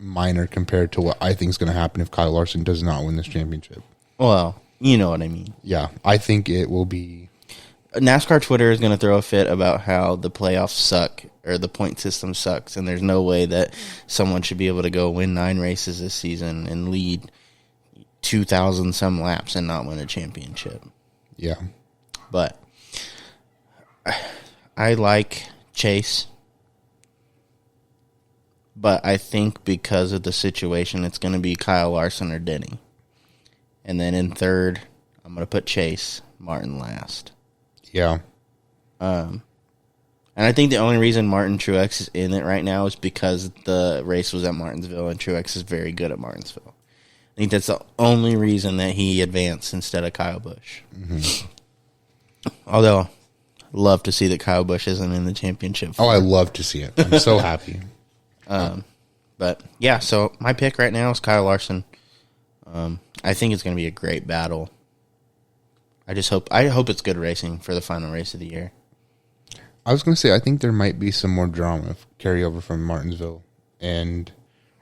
minor compared to what I think is going to happen if Kyle Larson does not win this championship. Well, you know what I mean. Yeah, I think it will be. NASCAR Twitter is going to throw a fit about how the playoffs suck or the point system sucks, and there's no way that someone should be able to go win 9 races this season and lead 2,000 some laps and not win a championship. Yeah. But I like Chase. But I think because of the situation, it's going to be Kyle Larson or Denny. And then in third, I'm going to put Chase, Martin last. Yeah. And I think the only reason Martin Truex is in it right now is because the race was at Martinsville, and Truex is very good at Martinsville. I think that's the only reason that he advanced instead of Kyle Busch. Mm-hmm. Although, I'd love to see that Kyle Busch isn't in the championship. Oh, I love to see it. I'm so happy. But, yeah, so my pick right now is Kyle Larson. I think it's going to be a great battle. I hope it's good racing for the final race of the year. I was going to say, I think there might be some more drama carryover from Martinsville, and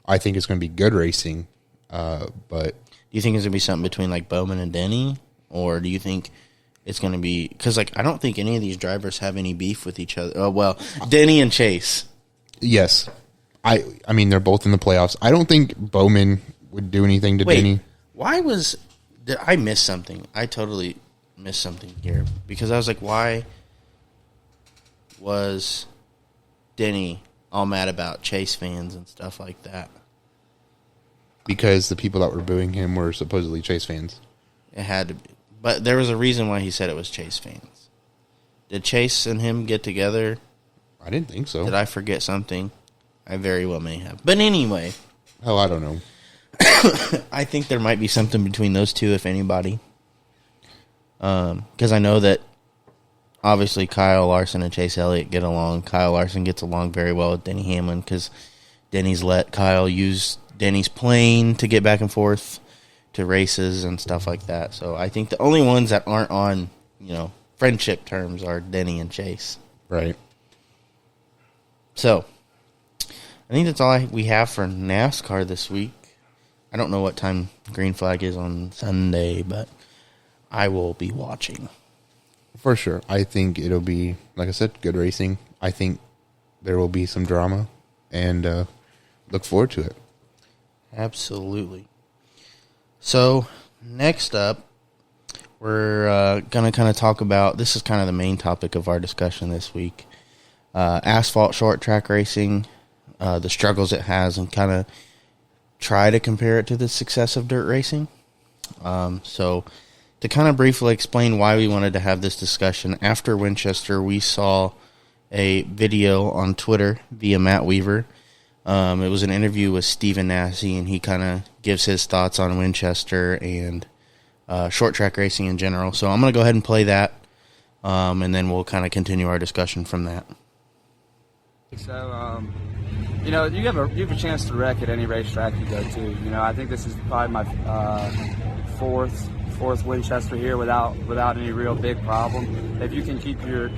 I think it's going to be good racing. But do you think it's going to be something between like Bowman and Denny, or do you think it's going to be because like I don't think any of these drivers have any beef with each other? Oh well, Denny and Chase. Yes, I mean they're both in the playoffs. I don't think Bowman would do anything to Denny. Why did I miss something? I totally missed something here because I was like, why was Denny all mad about Chase fans and stuff like that? Because the people that were booing him were supposedly Chase fans. It had to be. But there was a reason why he said it was Chase fans. Did Chase and him get together? I didn't think so. Did I forget something? I very well may have. But anyway. Hell, I don't know. I think there might be something between those two, if anybody. Because I know that obviously Kyle Larson and Chase Elliott get along. Kyle Larson gets along very well with Denny Hamlin because Denny's let Kyle use Denny's plane to get back and forth to races and stuff like that. So I think the only ones that aren't on, friendship terms are Denny and Chase. Right. So I think that's all we have for NASCAR this week. I don't know what time green flag is on Sunday, but I will be watching. For sure. I think it'll be, like I said, good racing. I think there will be some drama, and look forward to it. Absolutely. So, next up, we're going to kind of talk about, this is kind of the main topic of our discussion this week, asphalt short track racing, the struggles it has, and kind of try to compare it to the success of dirt racing. So, to kind of briefly explain why we wanted to have this discussion, after Winchester, we saw a video on Twitter via Matt Weaver. It was an interview with Stephen Nasse, and he kind of gives his thoughts on Winchester and short track racing in general. So I'm going to go ahead and play that, and then we'll kind of continue our discussion from that. So, you have a chance to wreck at any racetrack you go to. I think this is probably my fourth Winchester here without any real big problem. If you can keep your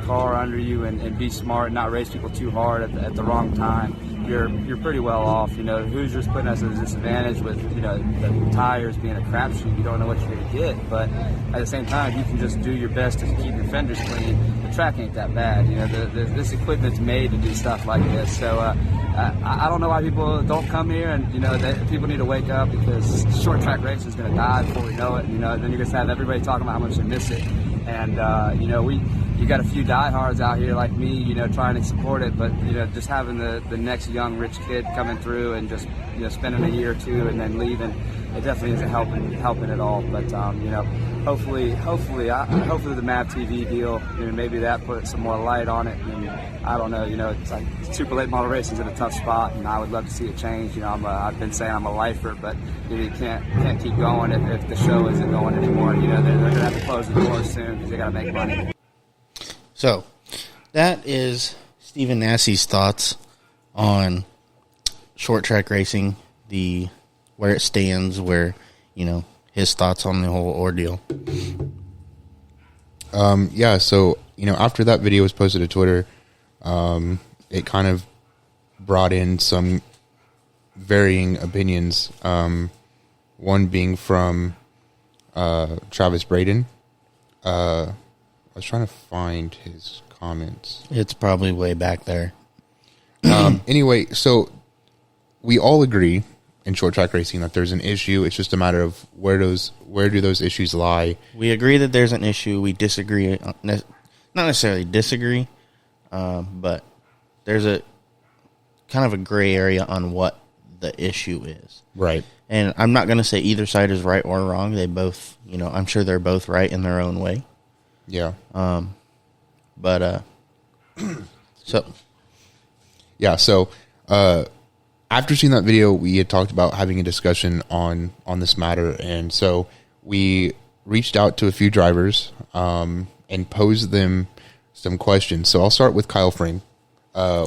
car under you and be smart and not race people too hard at the wrong time, you're pretty well off. Hoosiers putting us at a disadvantage with the tires being a crapshoot. You don't know what you're going to get, but at the same time, you can just do your best to keep your fenders clean. The track ain't that bad. This equipment's made to do stuff like this. So I don't know why people don't come here, and people need to wake up because short track racing is going to die before we know it. Then you're going to have everybody talking about how much they miss it, and you got a few diehards out here like me, trying to support it, but just having the next young rich kid coming through and just spending a year or two and then leaving, it definitely isn't helping at all. But hopefully the MAV TV deal, maybe that put some more light on it. And I don't know, it's like super late model racing's in a tough spot, and I would love to see it change. I've been saying I'm a lifer, but you can't keep going if the show isn't going anymore. They're gonna have to close the doors soon because they got to make money. So, that is Stephen Nasse's thoughts on short track racing, where it stands, his thoughts on the whole ordeal. So, after that video was posted to Twitter, it kind of brought in some varying opinions. One being from Travis Braden. I was trying to find his comments. It's probably way back there. Anyway, so we all agree in short track racing that there's an issue. It's just a matter of where do those issues lie. We agree that there's an issue. We disagree, not necessarily disagree, but there's a kind of a gray area on what the issue is. Right. And I'm not going to say either side is right or wrong. They both, I'm sure they're both right in their own way. Yeah. But So, yeah. So, after seeing that video, we had talked about having a discussion on this matter, and so we reached out to a few drivers and posed them some questions. So I'll start with Kyle Frame.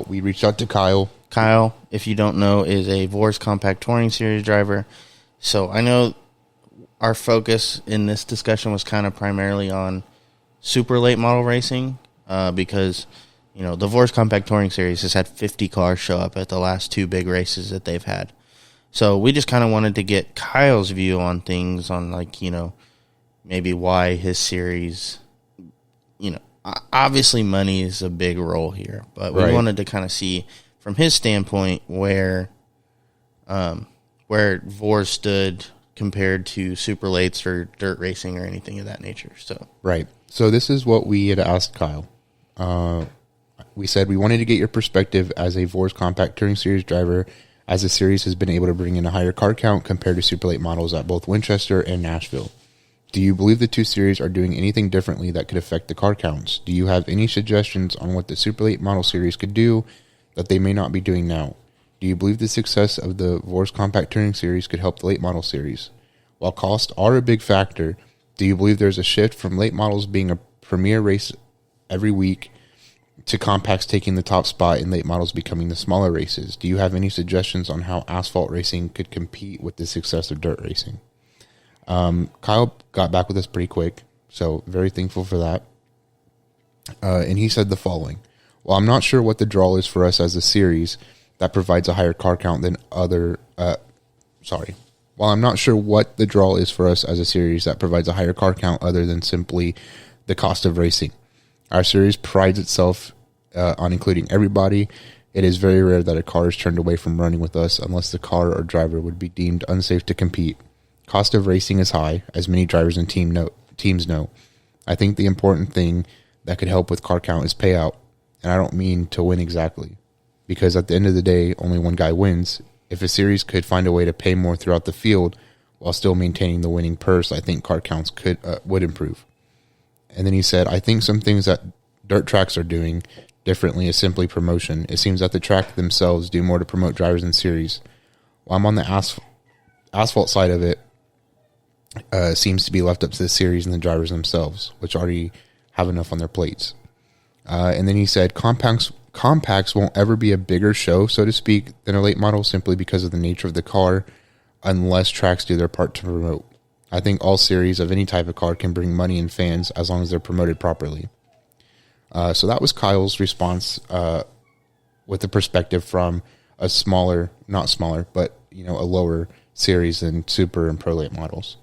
We reached out to Kyle. Kyle, if you don't know, is a Vors Compact Touring Series driver. So I know our focus in this discussion was kind of primarily on super late model racing because, you know, the Vors Compact Touring Series has had 50 cars show up at the last 2 big races that they've had. So we just kind of wanted to get Kyle's view on things, on, like, you know, maybe why his series, you know, obviously money is a big role here, but we wanted to kind of see from his standpoint where Vors stood compared to super lates or dirt racing or anything of that nature. So So this is what we had asked Kyle. We said we wanted to get your perspective as a Vors Compact Touring Series driver, as the series has been able to bring in a higher car count compared to super late models at both Winchester and Nashville. Do you believe the two series are doing anything differently that could affect the car counts? Do you have any suggestions on what the super late model series could do that they may not be doing now? Do you believe the success of the Vors Compact Touring Series could help the late model series? While costs are a big factor, do you believe there's a shift from late models being a premier race every week to compacts taking the top spot and late models becoming the smaller races? Do you have any suggestions on how asphalt racing could compete with the success of dirt racing? Kyle got back with us pretty quick, so very thankful for that. And he said the following: "Well, I'm not sure what the draw is for us as a series that provides a higher car count than other. While I'm not sure what the draw is for us as a series that provides a higher car count other than simply the cost of racing. Our series prides itself on including everybody. It is very rare that a car is turned away from running with us unless the car or driver would be deemed unsafe to compete. Cost of racing is high, as many drivers and teams know. I think the important thing that could help with car count is payout, and I don't mean to win exactly, because at the end of the day, only one guy wins. If a series could find a way to pay more throughout the field while still maintaining the winning purse, I think car counts would improve." And then he said, "I think some things that dirt tracks are doing differently is simply promotion. It seems that the track themselves do more to promote drivers in series. While I'm on the asphalt side of it, seems to be left up to the series and the drivers themselves, which already have enough on their plates." And then he said, compacts won't ever be a bigger show, so to speak, than a late model simply because of the nature of the car, unless tracks do their part to promote. I think all series of any type of car can bring money and fans as long as they're promoted properly. So that was Kyle's response with the perspective from a smaller, not smaller, but a lower series than super and pro late models.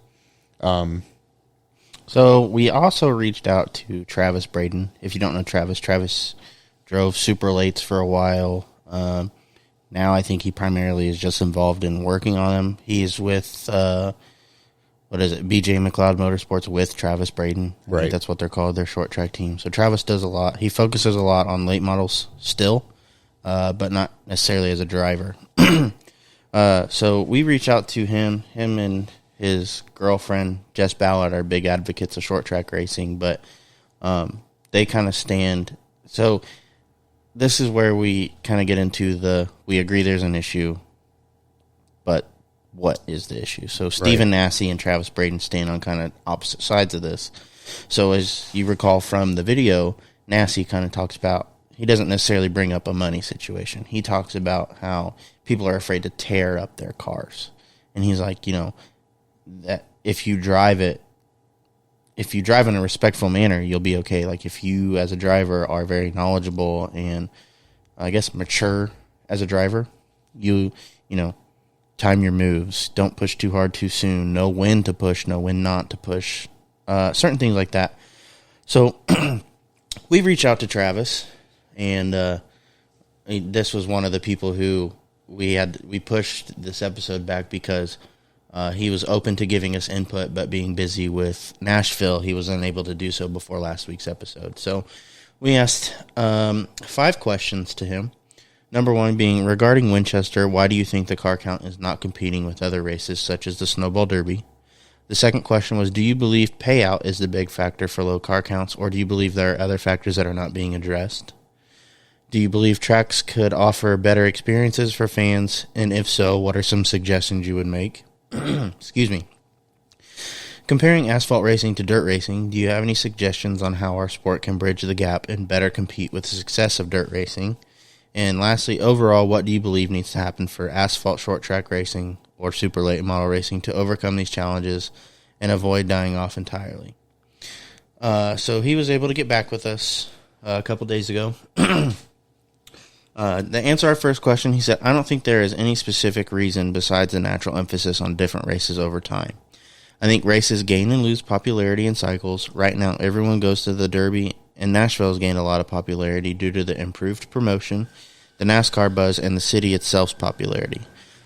So we also reached out to Travis Braden. If you don't know Travis drove super lates for a while. Now I think he primarily is just involved in working on them. He's with, BJ McLeod Motorsports with Travis Braden. I think that's what they're called, their short track team. So Travis does a lot. He focuses a lot on late models still, but not necessarily as a driver. So we reached out to him and his girlfriend, Jess Ballard, are big advocates of short track racing, but they kind of stand. So this is where we kind of get into we agree there's an issue, but what is the issue? So Stephen Nasse and Travis Braden stand on kind of opposite sides of this. So as you recall from the video, Nasse kind of talks about, he doesn't necessarily bring up a money situation. He talks about how people are afraid to tear up their cars. And he's like, that if you drive in a respectful manner, you'll be okay. Like if you as a driver are very knowledgeable and I guess mature as a driver, you time your moves, don't push too hard too soon, know when to push, know when not to push, certain things like that. So we reached out to Travis, and this was one of the people who we pushed this episode back because he was open to giving us input, but being busy with Nashville, he was unable to do so before last week's episode. So we asked 5 questions to him. Number 1 being, regarding Winchester, why do you think the car count is not competing with other races such as the Snowball Derby? The second question was, do you believe payout is the big factor for low car counts, or do you believe there are other factors that are not being addressed? Do you believe tracks could offer better experiences for fans? And if so, what are some suggestions you would make? Excuse me. Comparing asphalt racing to dirt racing, do you have any suggestions on how our sport can bridge the gap and better compete with the success of dirt racing? And lastly, overall, what do you believe needs to happen for asphalt short track racing or super late model racing to overcome these challenges and avoid dying off entirely? So he was able to get back with us a couple days ago. To answer our first question, he said, I don't think there is any specific reason besides the natural emphasis on different races over time. I think races gain and lose popularity in cycles. Right now, everyone goes to the Derby, and Nashville has gained a lot of popularity due to the improved promotion, the NASCAR buzz, and the city itself's popularity.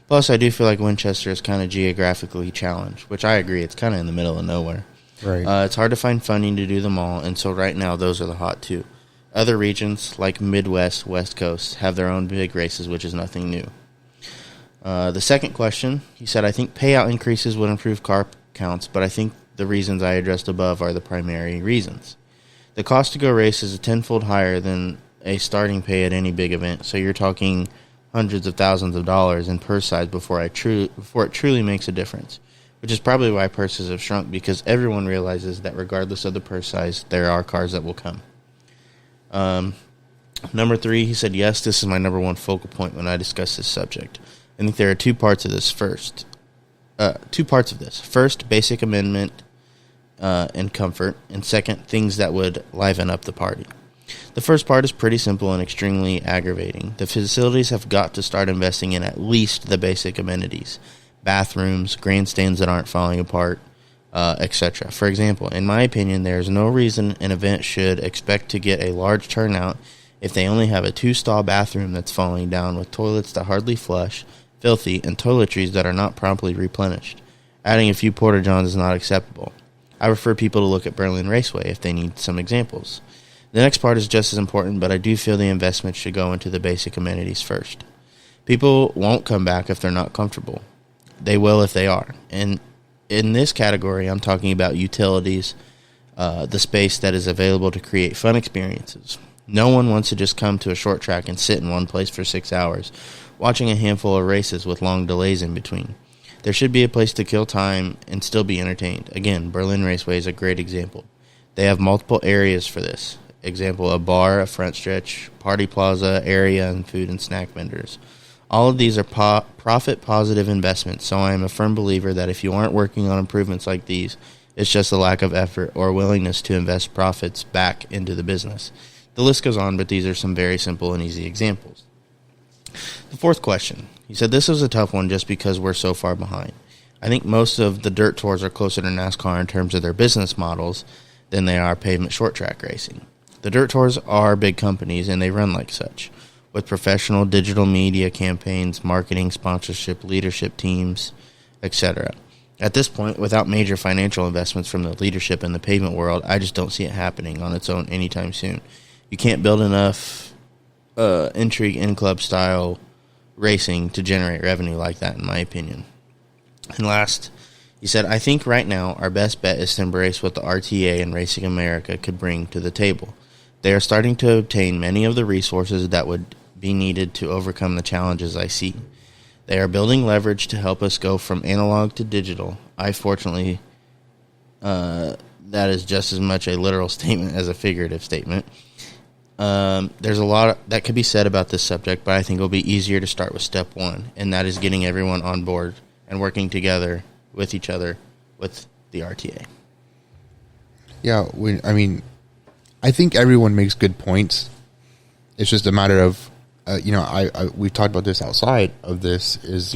Plus, I do feel like Winchester is kind of geographically challenged, which I agree, it's kind of in the middle of nowhere. Right. It's hard to find funding to do them all, and so right now, those are the hot two. Other regions, like Midwest, West Coast, have their own big races, which is nothing new. The second question, he said, I think payout increases would improve car counts, but I think the reasons I addressed above are the primary reasons. The cost to go race is 10-fold higher than a starting pay at any big event, so you're talking hundreds of thousands of dollars in purse size before it truly makes a difference, which is probably why purses have shrunk, because everyone realizes that regardless of the purse size, there are cars that will come. Number 3, he said, yes, this is my number one focal point when I discuss this subject. I think there are two parts of this. First, basic amendment and comfort, and second, things that would liven up the party. The first part is pretty simple and extremely aggravating. The facilities have got to start investing in at least the basic amenities, bathrooms, grandstands that aren't falling apart, etc. For example, in my opinion, there is no reason an event should expect to get a large turnout if they only have a 2-stall bathroom that's falling down with toilets that hardly flush, filthy, and toiletries that are not promptly replenished. Adding a few porta-johns is not acceptable. I refer people to look at Berlin Raceway if they need some examples. The next part is just as important, but I do feel the investment should go into the basic amenities first. People won't come back if they're not comfortable. They will if they are. And in this category, I'm talking about utilities, the space that is available to create fun experiences. No one wants to just come to a short track and sit in one place for 6 hours, watching a handful of races with long delays in between. There should be a place to kill time and still be entertained. Again, Berlin Raceway is a great example. They have multiple areas for this. Example, a bar, a front stretch, party plaza, area, and food and snack vendors. All of these are profit-positive investments, so I am a firm believer that if you aren't working on improvements like these, it's just a lack of effort or willingness to invest profits back into the business. The list goes on, but these are some very simple and easy examples. The fourth question. He said, this was a tough one just because we're so far behind. I think most of the dirt tours are closer to NASCAR in terms of their business models than they are pavement short track racing. The dirt tours are big companies, and they run like such, with professional digital media campaigns, marketing, sponsorship, leadership teams, etc. At this point, without major financial investments from the leadership in the pavement world, I just don't see it happening on its own anytime soon. You can't build enough intrigue in club style racing to generate revenue like that, in my opinion. And last, he said, I think right now our best bet is to embrace what the RTA and Racing America could bring to the table. They are starting to obtain many of the resources that would be needed to overcome the challenges I see. They are building leverage to help us go from analog to digital. Fortunately, that is just as much a literal statement as a figurative statement. There's a lot that could be said about this subject, but I think it'll be easier to start with step one, and that is getting everyone on board and working together with each other with the RTA. Yeah, I think everyone makes good points. It's just a matter of, we've talked about this outside of this, is,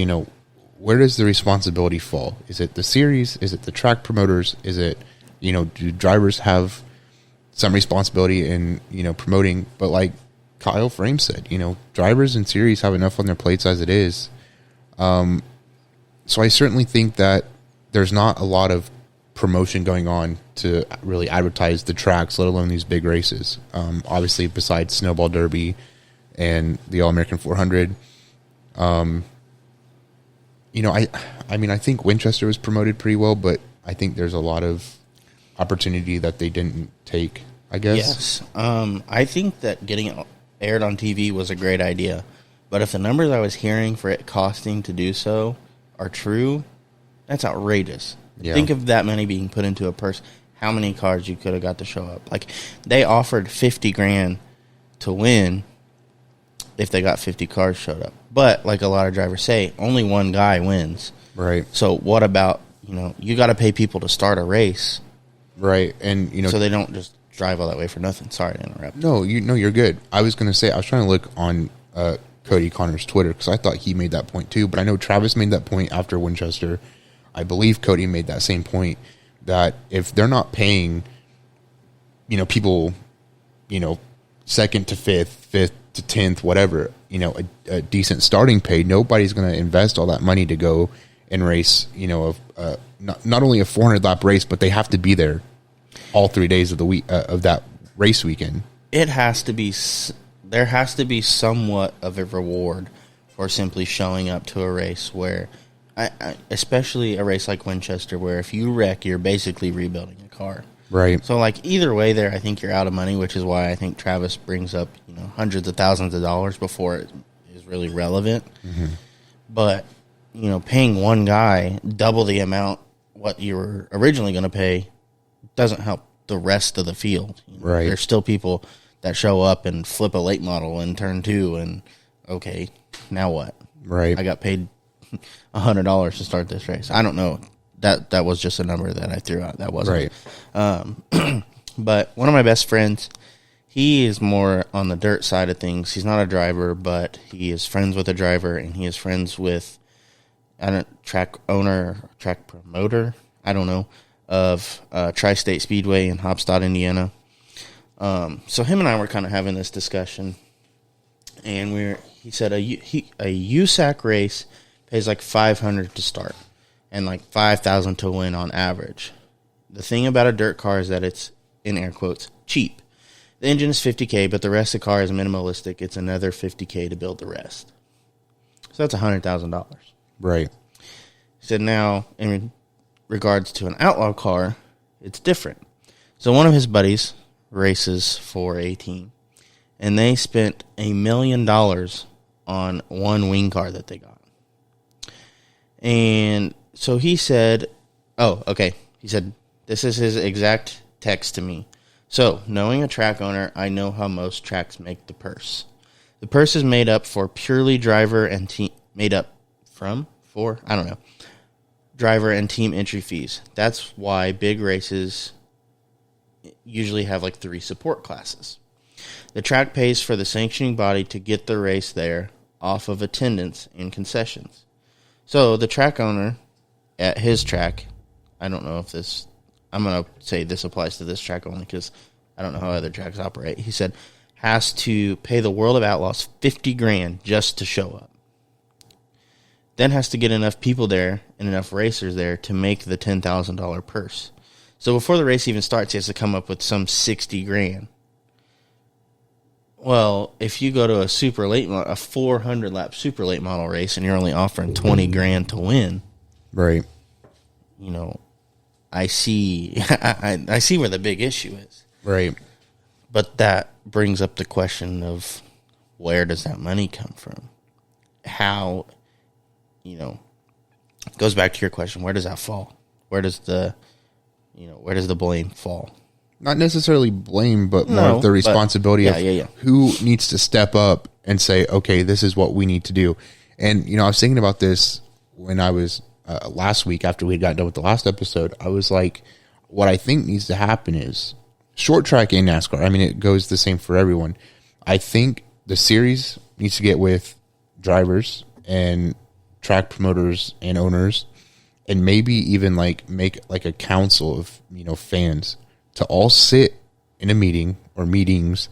where does the responsibility fall? Is it the series? Is it the track promoters? Is it, do drivers have some responsibility in, promoting? But like Kyle Frame said, drivers and series have enough on their plates as it is. So I certainly think that there's not a lot of promotion going on to really advertise the tracks, let alone these big races. Obviously, besides Snowball Derby and the All-American 400, I think Winchester was promoted pretty well, but I think there's a lot of opportunity that they didn't take, I guess. Yes. I think that getting aired on TV was a great idea. But if the numbers I was hearing for it costing to do so are true, that's outrageous. Yeah. Think of that money being put into a purse. How many cars you could have got to show up? Like, they offered $50,000 to win if they got 50 cars showed up. But like a lot of drivers say, only one guy wins. Right. So what about, you got to pay people to start a race. Right. And, so they don't just drive all that way for nothing. Sorry to interrupt. No, you're good. I was going to say, I was trying to look on Cody Connor's Twitter because I thought he made that point too. But I know Travis made that point after Winchester. I believe Cody made that same point that if they're not paying, people, second to fifth to 10th, whatever, a decent starting pay, nobody's going to invest all that money to go and race, not only a 400 lap race, but they have to be there all 3 days of the week of that race weekend. There has to be somewhat of a reward for simply showing up to a race where, especially a race like Winchester, where if you wreck, you're basically rebuilding a car. Right. So, like, either way there, I think you're out of money, which is why I think Travis brings up, hundreds of thousands of dollars before it is really relevant. Mm-hmm. But, paying one guy double the amount what you were originally going to pay doesn't help the rest of the field. Right. There's still people that show up and flip a late model in turn 2 and, okay, now what? Right. I got paid $100 to start this race. I don't know. That was just a number that I threw out. That wasn't right. But one of my best friends, he is more on the dirt side of things. He's not a driver, but he is friends with a driver, and he is friends with track owner, track promoter, I don't know, of Tri-State Speedway in Hopstad, Indiana. So him and I were kind of having this discussion, and he said a USAC race pays like $500 to start and like $5,000 to win on average. The thing about a dirt car is that it's, in air quotes, cheap. The engine is $50K, but the rest of the car is minimalistic. It's another $50K to build the rest. So that's $100,000. Right. He said now, in regards to an outlaw car, it's different. So one of his buddies races for a team, and they spent $1 million on one wing car that they got. And so he said, he said, this is his exact text to me. So, knowing a track owner, I know how most tracks make the purse. The purse is made up for purely driver and team, driver and team entry fees. That's why big races usually have like 3 support classes. The track pays for the sanctioning body to get the race there off of attendance and concessions. So the track owner at his track, I don't know if this, I'm going to say this applies to this track only because I don't know how other tracks operate. He said, has to pay the World of Outlaws $50,000 just to show up. Then has to get enough people there and enough racers there to make the $10,000 purse. So before the race even starts, he has to come up with some $60,000. Well, if you go to a 400-lap super late model race and you're only offering $20,000 to win, right? I see. I see where the big issue is, right? But that brings up the question of where does that money come from? How, it goes back to your question. Where does that fall? Where does the blame fall? Not necessarily blame, but more of the responsibility of who needs to step up and say, okay, this is what we need to do. And, I was thinking about this when I was last week after we had gotten done with the last episode. I was like, what I think needs to happen is short track and NASCAR. I mean, it goes the same for everyone. I think the series needs to get with drivers and track promoters and owners and maybe even make a council of, fans to all sit in a meeting or meetings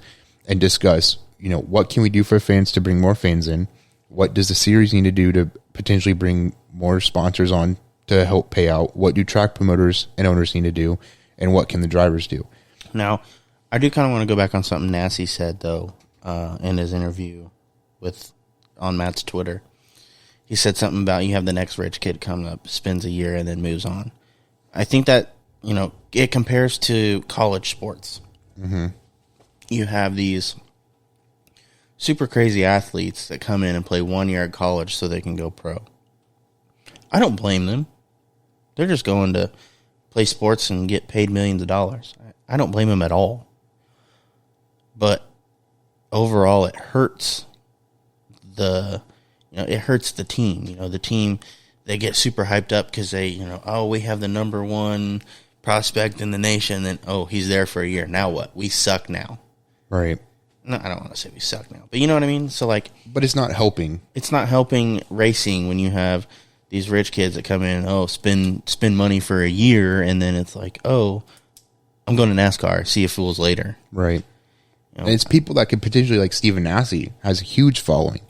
and discuss, what can we do for fans to bring more fans in? What does the series need to do to potentially bring more sponsors on to help pay out? What do track promoters and owners need to do? And what can the drivers do? Now, I do kind of want to go back on something Nassie said, though, in his interview on Matt's Twitter. He said something about you have the next rich kid come up, spends a year, and then moves on. I think that, it compares to college sports. Mm-hmm. You have these super crazy athletes that come in and play 1 year at college so they can go pro. I don't blame them. They're just going to play sports and get paid millions of dollars. I don't blame them at all. But overall, it hurts it hurts the team. The team, they get super hyped up because they, we have the number one prospect in the nation, and he's there for a year. Now what? We suck now. Right. No, I don't want to say we suck now, but you know what I mean? So but it's not helping. It's not helping racing when you have these rich kids that come in, spend money for a year, and then it's like, I'm going to NASCAR, see you fools later. Right. And it's people that could potentially, like Stephen Nasse, has a huge following.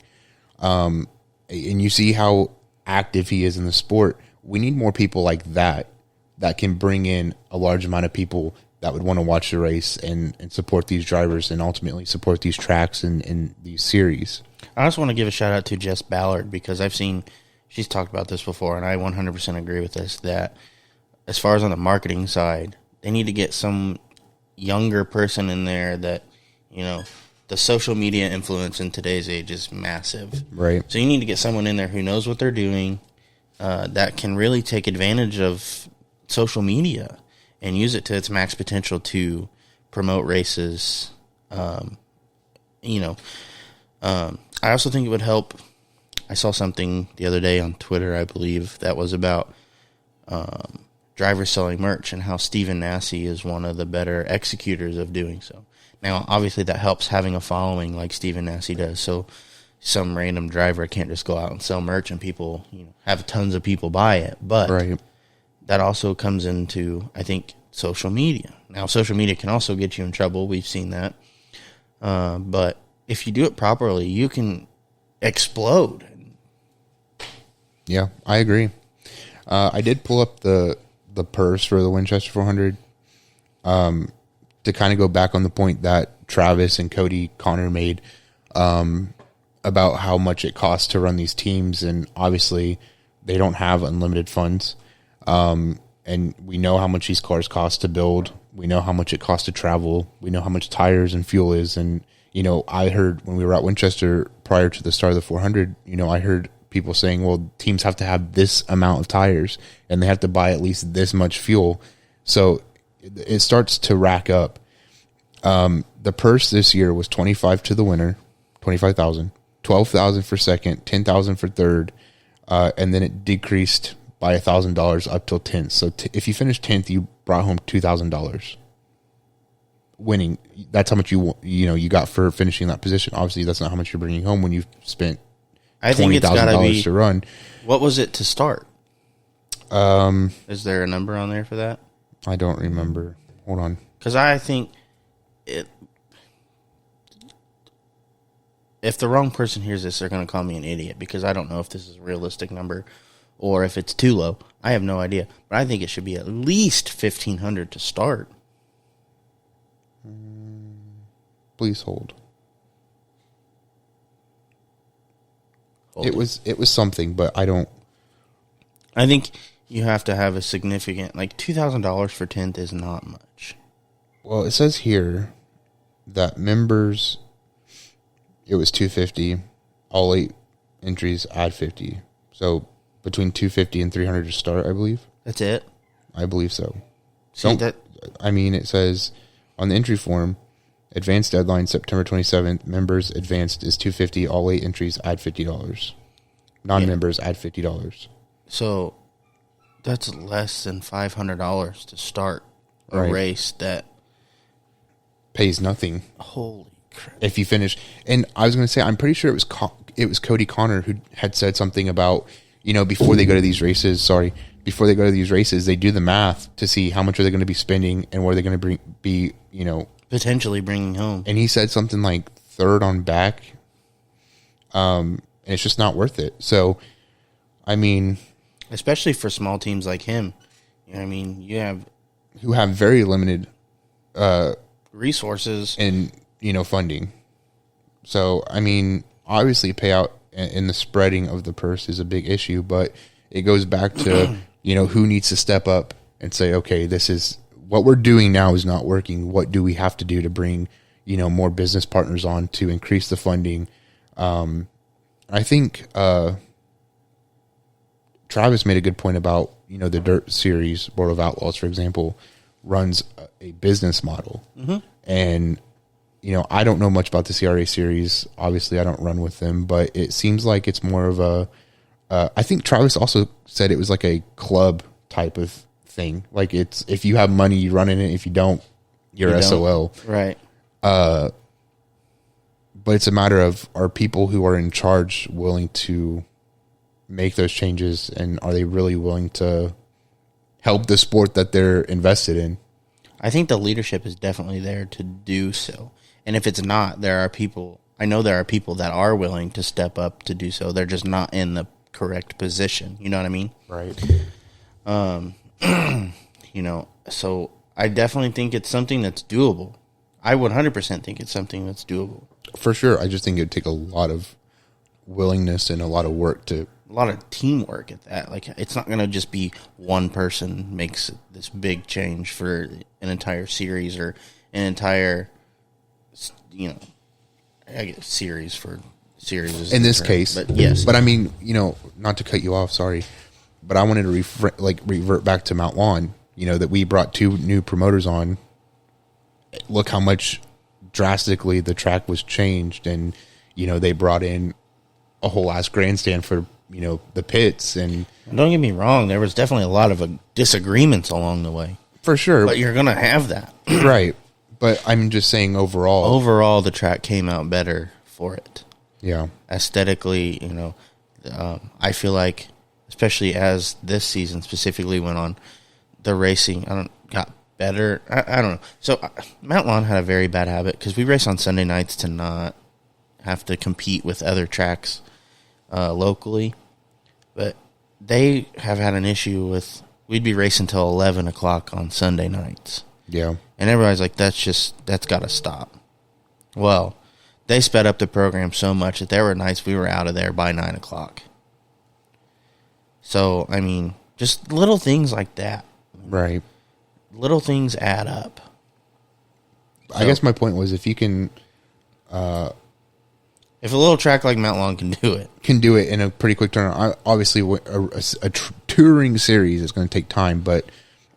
And you see how active he is in the sport. We need more people like that can bring in a large amount of people that would want to watch the race and support these drivers and ultimately support these tracks and these series. I also want to give a shout out to Jess Ballard, because she's talked about this before, and I 100% agree with this, that as far as on the marketing side, they need to get some younger person in there that, the social media influence in today's age is massive. Right. So you need to get someone in there who knows what they're doing, that can really take advantage of social media and use it to its max potential to promote races. I also think it would help. I saw something the other day on Twitter, I believe, that was about drivers selling merch and how Stephen Nasse is one of the better executors of doing so. Now, obviously, that helps having a following like Stephen Nasse does. So some random driver can't just go out and sell merch and people have tons of people buy it. But that also comes into, I think, social media. Now, social media can also get you in trouble. We've seen that. But if you do it properly, you can explode. Yeah, I agree. I did pull up the purse for the Winchester 400 to kind of go back on the point that Travis and Cody Connor made about how much it costs to run these teams. And obviously, they don't have unlimited funds. And we know how much these cars cost to build. We know how much it costs to travel. We know how much tires and fuel is. And, I heard when we were at Winchester prior to the start of the 400, I heard people saying, well, teams have to have this amount of tires and they have to buy at least this much fuel. So it starts to rack up. The purse this year was $25,000 to the winner, $25,000, $12,000 for second, $10,000 for third. And then it decreased by $1,000 up till 10th. So if you finished 10th, you brought home $2,000. Winning, that's how much you got for finishing that position. Obviously, that's not how much you're bringing home when you've spent $20,000 to run. What was it to start? Is there a number on there for that? I don't remember. Hold on, because I think if the wrong person hears this, they're going to call me an idiot, because I don't know if this is a realistic number or if it's too low. I have no idea. But I think it should be at least $1,500 to start. Please hold. It was something, but I don't. I think you have to have a significant, $2,000 for 10th is not much. Well, it says here that members, it was $250. All 8 entries add $50. So between $250 and $300 to start, I believe. That's it? I believe so. It says on the entry form, advanced deadline September 27th. Members advanced is $250. All 8 entries add $50. Non-members add $50. So that's less than $500 to start a race that pays nothing. Holy crap! If you finish, and I was going to say, I'm pretty sure it was Cody Connor who had said something about, before they go to these races. Before they go to these races, they do the math to see how much are they going to be spending and what are they going to be potentially bringing home. And he said something like third on back. And it's just not worth it. So, especially for small teams like him, who have very limited resources and funding. So, obviously, payout and the spreading of the purse is a big issue, but it goes back to who needs to step up and say, okay, this is what we're doing now is not working. What do we have to do to bring more business partners on to increase the funding. I think Travis made a good point about, the Dirt Series, World of Outlaws, for example, runs a business model. Mm-hmm. And, I don't know much about the CRA Series. Obviously, I don't run with them, but it seems like it's more of a, I think Travis also said it was like a club type of thing. Like it's, if you have money, you run in it. If you don't, you're SOL. Right. But it's a matter of, are people who are in charge willing to make those changes, and are they really willing to help the sport that they're invested in? I think the leadership is definitely there to do so. And if it's not, there are people that are willing to step up to do so. They're just not in the correct position. You know what I mean? Right. So I definitely think it's something that's doable. I 100% think it's something that's doable. For sure. I just think it would take a lot of willingness and a lot of work to... A lot of teamwork at that. Like, it's not going to just be one person makes this big change for an entire series or an entire, series for series. In this case. But yes. But I mean, not to cut you off, sorry, but I wanted to revert back to Mount Lawn, that we brought 2 new promoters on. Look how much drastically the track was changed, and, they brought in a whole ass grandstand for, the pits. And don't get me wrong, there was definitely a lot of disagreements along the way. For sure. But you're going to have that. Right. But I'm just saying overall. Overall, the track came out better for it. Yeah. Aesthetically, I feel like, especially as this season specifically went on, the racing got better. I don't know. So Mount Lawn had a very bad habit because we race on Sunday nights to not have to compete with other tracks locally. But they have had an issue with, we'd be racing till 11 o'clock on Sunday nights. Yeah. And everybody's like, that's got to stop. Well, they sped up the program so much that there were nights we were out of there by 9 o'clock. So, I mean, just little things like that. Right. Little things add up. I guess my point was, if you can... if a little track like Mount Lawn can do it in a pretty quick turnaround. Obviously, a touring series is going to take time, but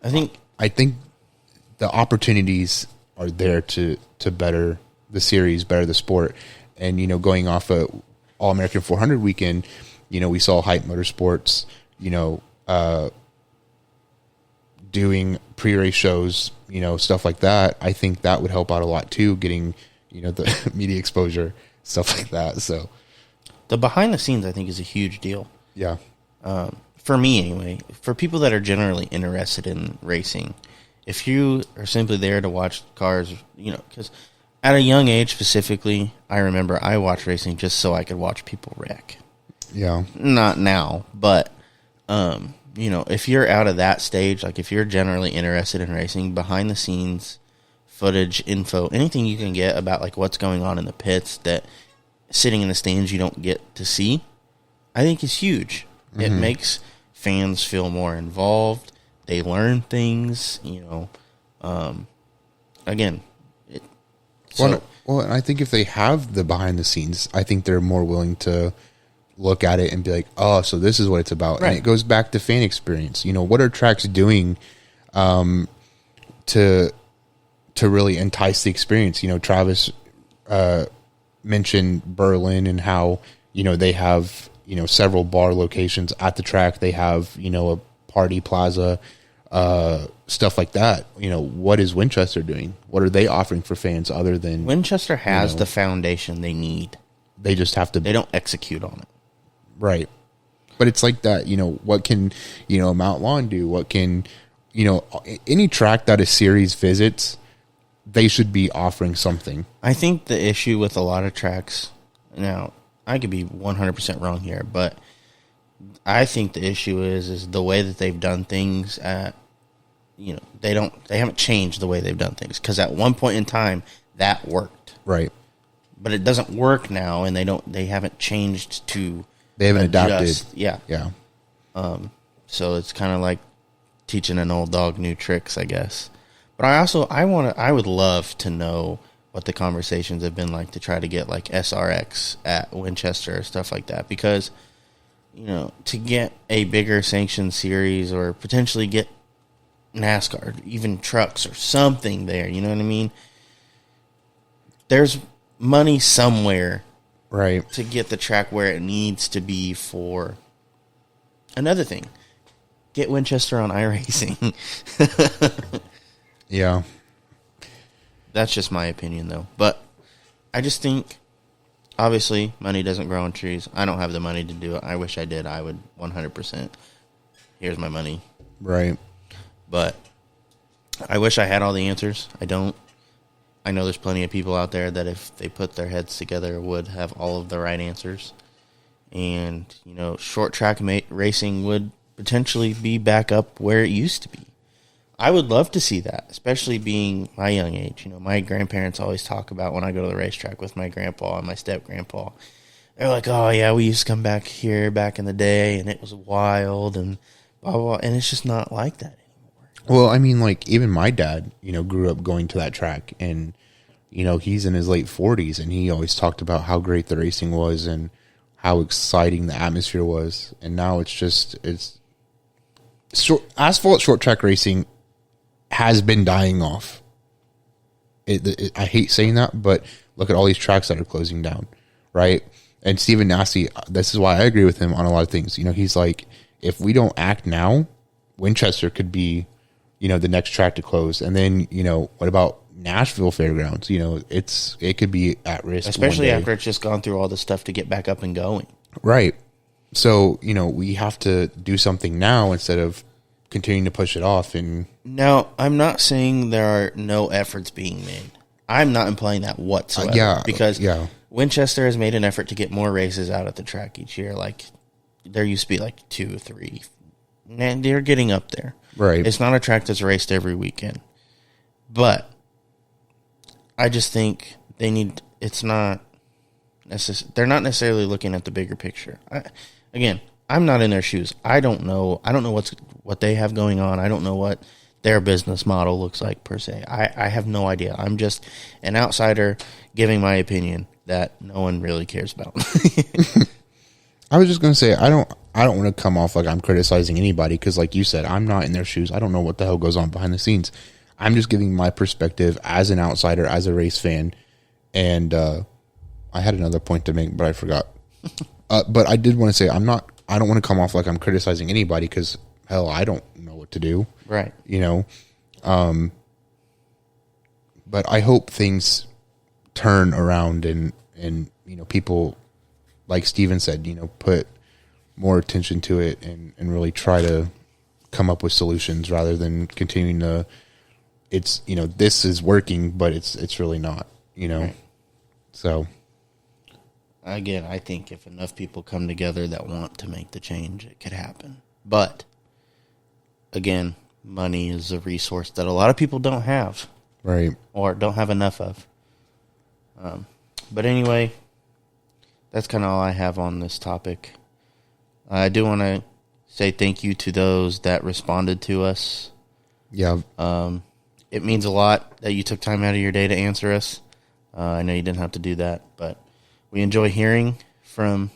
I think the opportunities are there to better the series, better the sport. And, going off a All-American 400 weekend, we saw Hype Motorsports, doing pre-race shows, stuff like that. I think that would help out a lot too, getting, the media exposure, stuff like that. So the behind the scenes, I think, is a huge deal. Yeah. For me anyway, for people that are generally interested in racing, if you are simply there to watch cars, because at a young age specifically, I remember I watched racing just so I could watch people wreck. Yeah. Not now, but, if you're out of that stage, like if you're generally interested in racing, behind the scenes footage, info, anything you can get about like what's going on in the pits that sitting in the stands you don't get to see, I think is huge. Mm-hmm. It makes fans feel more involved. They learn things, again. Well, I think if they have the behind the scenes, I think they're more willing to look at it and be like, oh, so this is what it's about. Right. And it goes back to fan experience. What are tracks doing to really entice the experience? Travis mentioned Berlin and how, they have, several bar locations at the track. They have, a party plaza, stuff like that. What is Winchester doing? What are they offering for fans other than... Winchester has the foundation they need. They just have to... They don't execute on it. Right. But it's like that, what can, Mount Lawn do? What can, any track that a series visits, they should be offering something. I think the issue with a lot of tracks, now, I could be 100% wrong here, but I think the issue is the way that they've done things at, they haven't changed the way they've done things. Because at one point in time, that worked. Right. But it doesn't work now, and they haven't changed to... They haven't adapted. Yeah. Yeah. So it's kind of like teaching an old dog new tricks, I guess. But I would love to know what the conversations have been like to try to get like SRX at Winchester or stuff like that, because to get a bigger sanctioned series or potentially get NASCAR, even trucks or something there, you know what I mean? There's money somewhere, right, to get the track where it needs to be. For another thing, get Winchester on iRacing. Yeah. That's just my opinion, though. But I just think, obviously, money doesn't grow on trees. I don't have the money to do it. I wish I did. I would 100%. Here's my money. Right. But I wish I had all the answers. I don't. I know there's plenty of people out there that if they put their heads together would have all of the right answers. And, short track racing would potentially be back up where it used to be. I would love to see that, especially being my young age. My grandparents always talk about when I go to the racetrack with my grandpa and my step-grandpa. They're like, oh, yeah, we used to come back here back in the day, and it was wild, and blah, blah, blah. And it's just not like that anymore. Well, I mean, like, even my dad, grew up going to that track, and, he's in his late 40s, and he always talked about how great the racing was and how exciting the atmosphere was. And now asphalt short track racing has been dying off. I hate saying that, but look at all these tracks that are closing down, right? And Stephen Nasty, this is why I agree with him on a lot of things. He's like, if we don't act now, Winchester could be, the next track to close. And then, what about Nashville Fairgrounds? It could be at risk. Especially after it's just gone through all the stuff to get back up and going. Right. So, we have to do something now instead of continuing to push it off. And now, I'm not saying there are no efforts being made. I'm not implying that whatsoever. Because Winchester has made an effort to get more races out at the track each year. Like, there used to be like 2 or 3. And they're getting up there. Right. It's not a track that's raced every weekend. But I just think they need. They're not necessarily looking at the bigger picture. I'm not in their shoes. I don't know what they have going on. I don't know what their business model looks like per se. I have no idea. I'm just an outsider giving my opinion that no one really cares about. I was just going to say, I don't want to come off like I'm criticizing anybody, because like you said, I'm not in their shoes. I don't know what the hell goes on behind the scenes. I'm just giving my perspective as an outsider, as a race fan. And I had another point to make, but I forgot. But I did want to say, I don't want to come off like I'm criticizing anybody, because hell, I don't know what to do. Right. But I hope things turn around and people, like Steven said, put more attention to it and really try to come up with solutions rather than continuing to, this is working, but it's really not, Right. So. Again, I think if enough people come together that want to make the change, it could happen. But, again, money is a resource that a lot of people don't have. Right. Or don't have enough of. But anyway, that's kind of all I have on this topic. I do want to say thank you to those that responded to us. Yeah. It means a lot that you took time out of your day to answer us. I know you didn't have to do that, but we enjoy hearing from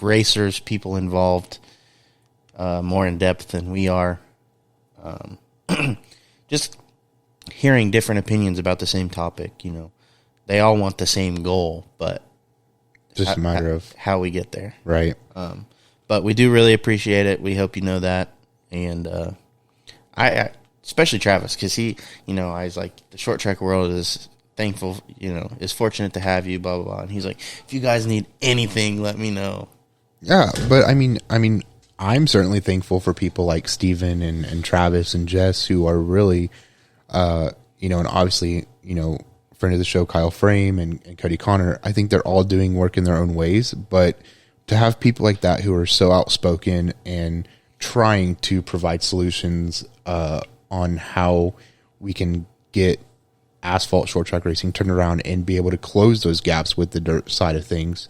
racers, people involved, more in depth than we are. Just hearing different opinions about the same topic. They all want the same goal, but just a matter of how we get there. Right. But we do really appreciate it. We hope you know that. And I especially Travis, because he, I was like, the short track world is thankful, is fortunate to have you, blah, blah, blah. And he's like, if you guys need anything, let me know. Yeah, but I mean, I'm certainly thankful for people like Steven and Travis and Jess, who are really, and obviously, friend of the show, Kyle Frame and Cody Connor. I think they're all doing work in their own ways, but to have people like that who are so outspoken and trying to provide solutions on how we can get asphalt short track racing turned around and be able to close those gaps with the dirt side of things,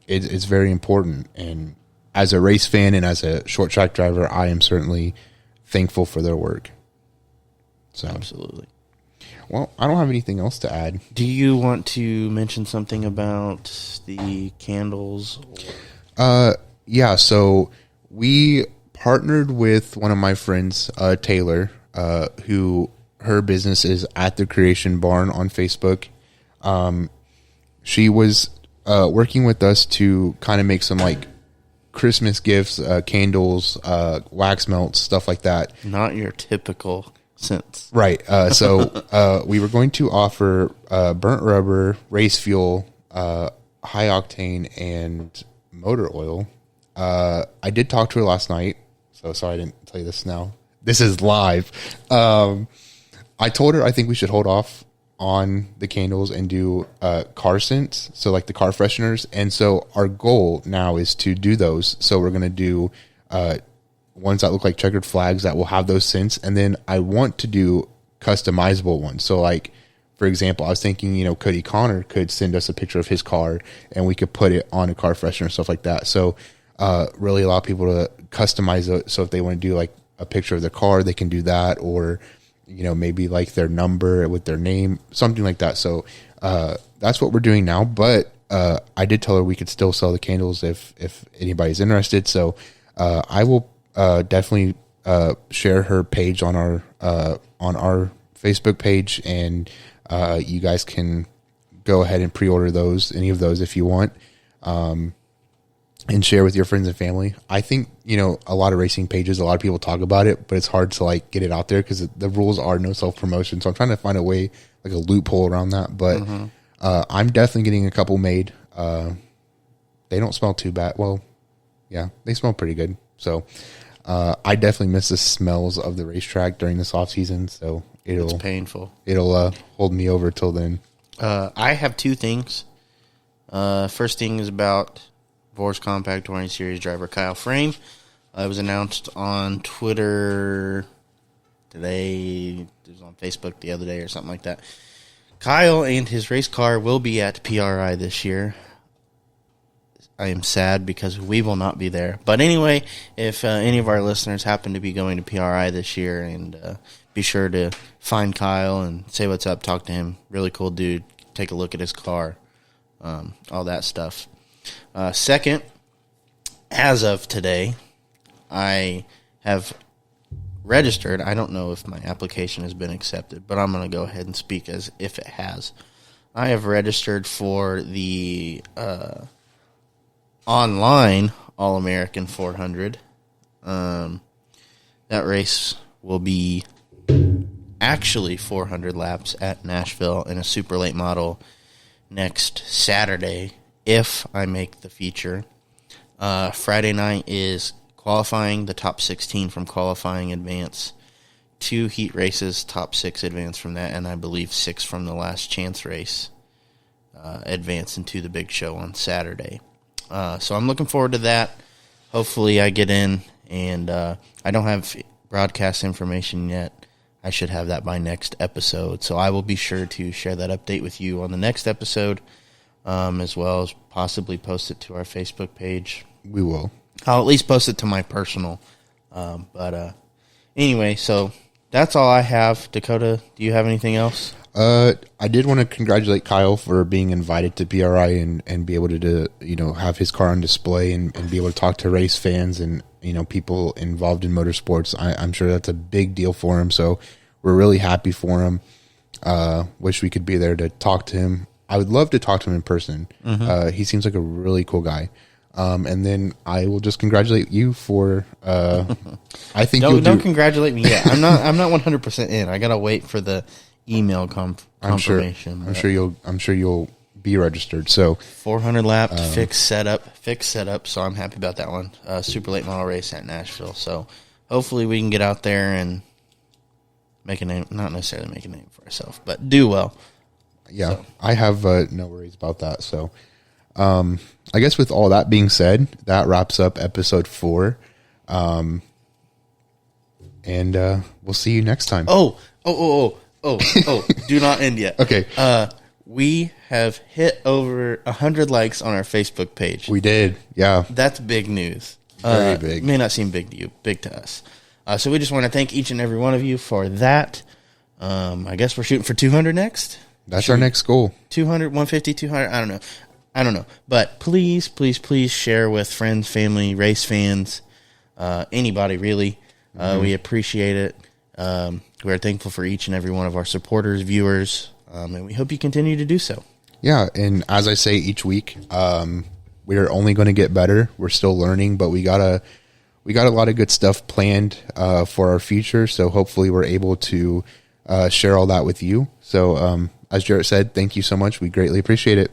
it's very important. And as a race fan and as a short track driver, I am certainly thankful for their work. So absolutely. Well, I don't have anything else to add. Do you want to mention something about the candles? Yeah, so we partnered with one of my friends, Taylor, who her business is At the Creation Barn on Facebook. She was working with us to kind of make some like Christmas gifts, candles, wax melts, stuff like that. Not your typical sense. Right. So we were going to offer burnt rubber, race fuel, high octane, and motor oil. I did talk to her last night, so sorry I didn't tell you this now. This is live. I told her I think we should hold off on the candles and do car scents, so like the car fresheners. And so our goal now is to do those. So we're going to do ones that look like checkered flags that will have those scents. And then I want to do customizable ones. So like, for example, I was thinking, Cody Connor could send us a picture of his car and we could put it on a car freshener and stuff like that. So really allow people to customize it. So if they want to do like a picture of their car, they can do that. Or maybe like their number with their name, something like that. So that's what we're doing now. But I did tell her we could still sell the candles if anybody's interested. So I will definitely share her page on our Facebook page, and you guys can go ahead and pre-order any of those if you want, and share with your friends and family. I think, a lot of racing pages, a lot of people talk about it, but it's hard to like get it out there because the rules are no self-promotion. So I'm trying to find a way, like a loophole around that. But I'm definitely getting a couple made. They don't smell too bad. Well, yeah, they smell pretty good. So I definitely miss the smells of the racetrack during this off season. So It's painful. It'll hold me over till then. I have two things. First thing is about Vor's Compact Touring Series driver Kyle Frame. It was announced on Twitter today. It was on Facebook the other day or something like that. Kyle and his race car will be at PRI this year. I am sad because we will not be there. But anyway, if any of our listeners happen to be going to PRI this year, and be sure to find Kyle and say what's up, talk to him. Really cool dude. Take a look at his car, all that stuff. Second, as of today, I have registered. I don't know if my application has been accepted, but I'm going to go ahead and speak as if it has. I have registered for the online All-American 400. That race will be actually 400 laps at Nashville in a super late model next Saturday, if I make the feature. Friday night is qualifying, the top 16 from qualifying advance. 2 heat races, top 6 advance from that, and I believe 6 from the last chance race advance into the big show on Saturday. So I'm looking forward to that. Hopefully I get in, and I don't have broadcast information yet. I should have that by next episode. So I will be sure to share that update with you on the next episode, as well as possibly post it to our Facebook page. We will. I'll at least post it to my personal. But anyway, so that's all I have. Dakota, do you have anything else? I did want to congratulate Kyle for being invited to PRI and be able to have his car on display and be able to talk to race fans and people involved in motorsports. I'm sure that's a big deal for him. So we're really happy for him. Wish we could be there to talk to him. I would love to talk to him in person. He seems like a really cool guy. And then I will just congratulate you for. I think don't congratulate me yet. I'm not 100% in. I gotta wait for the email confirmation. I'm sure you'll be registered. So 400 lap fixed setup. So I'm happy about that one. Super late model race at Nashville. So hopefully we can get out there and make a name. Not necessarily make a name for ourselves, but do well. Yeah, so. I have no worries about that. So I guess with all that being said, that wraps up episode 4. And we'll see you next time. Oh, do not end yet. Okay. We have hit over 100 likes on our Facebook page. We did, yeah. That's big news. Very big. It may not seem big to you, big to us. So we just want to thank each and every one of you for that. I guess we're shooting for 200 next. That's our next goal. 200, 150, 200. I don't know. But please, please, please share with friends, family, race fans, anybody really. We appreciate it. We're thankful for each and every one of our supporters, viewers, and we hope you continue to do so. Yeah, and as I say each week, we're only going to get better. We're still learning, but we got a lot of good stuff planned for our future. So hopefully we're able to share all that with you. So as Jarrett said, thank you so much. We greatly appreciate it.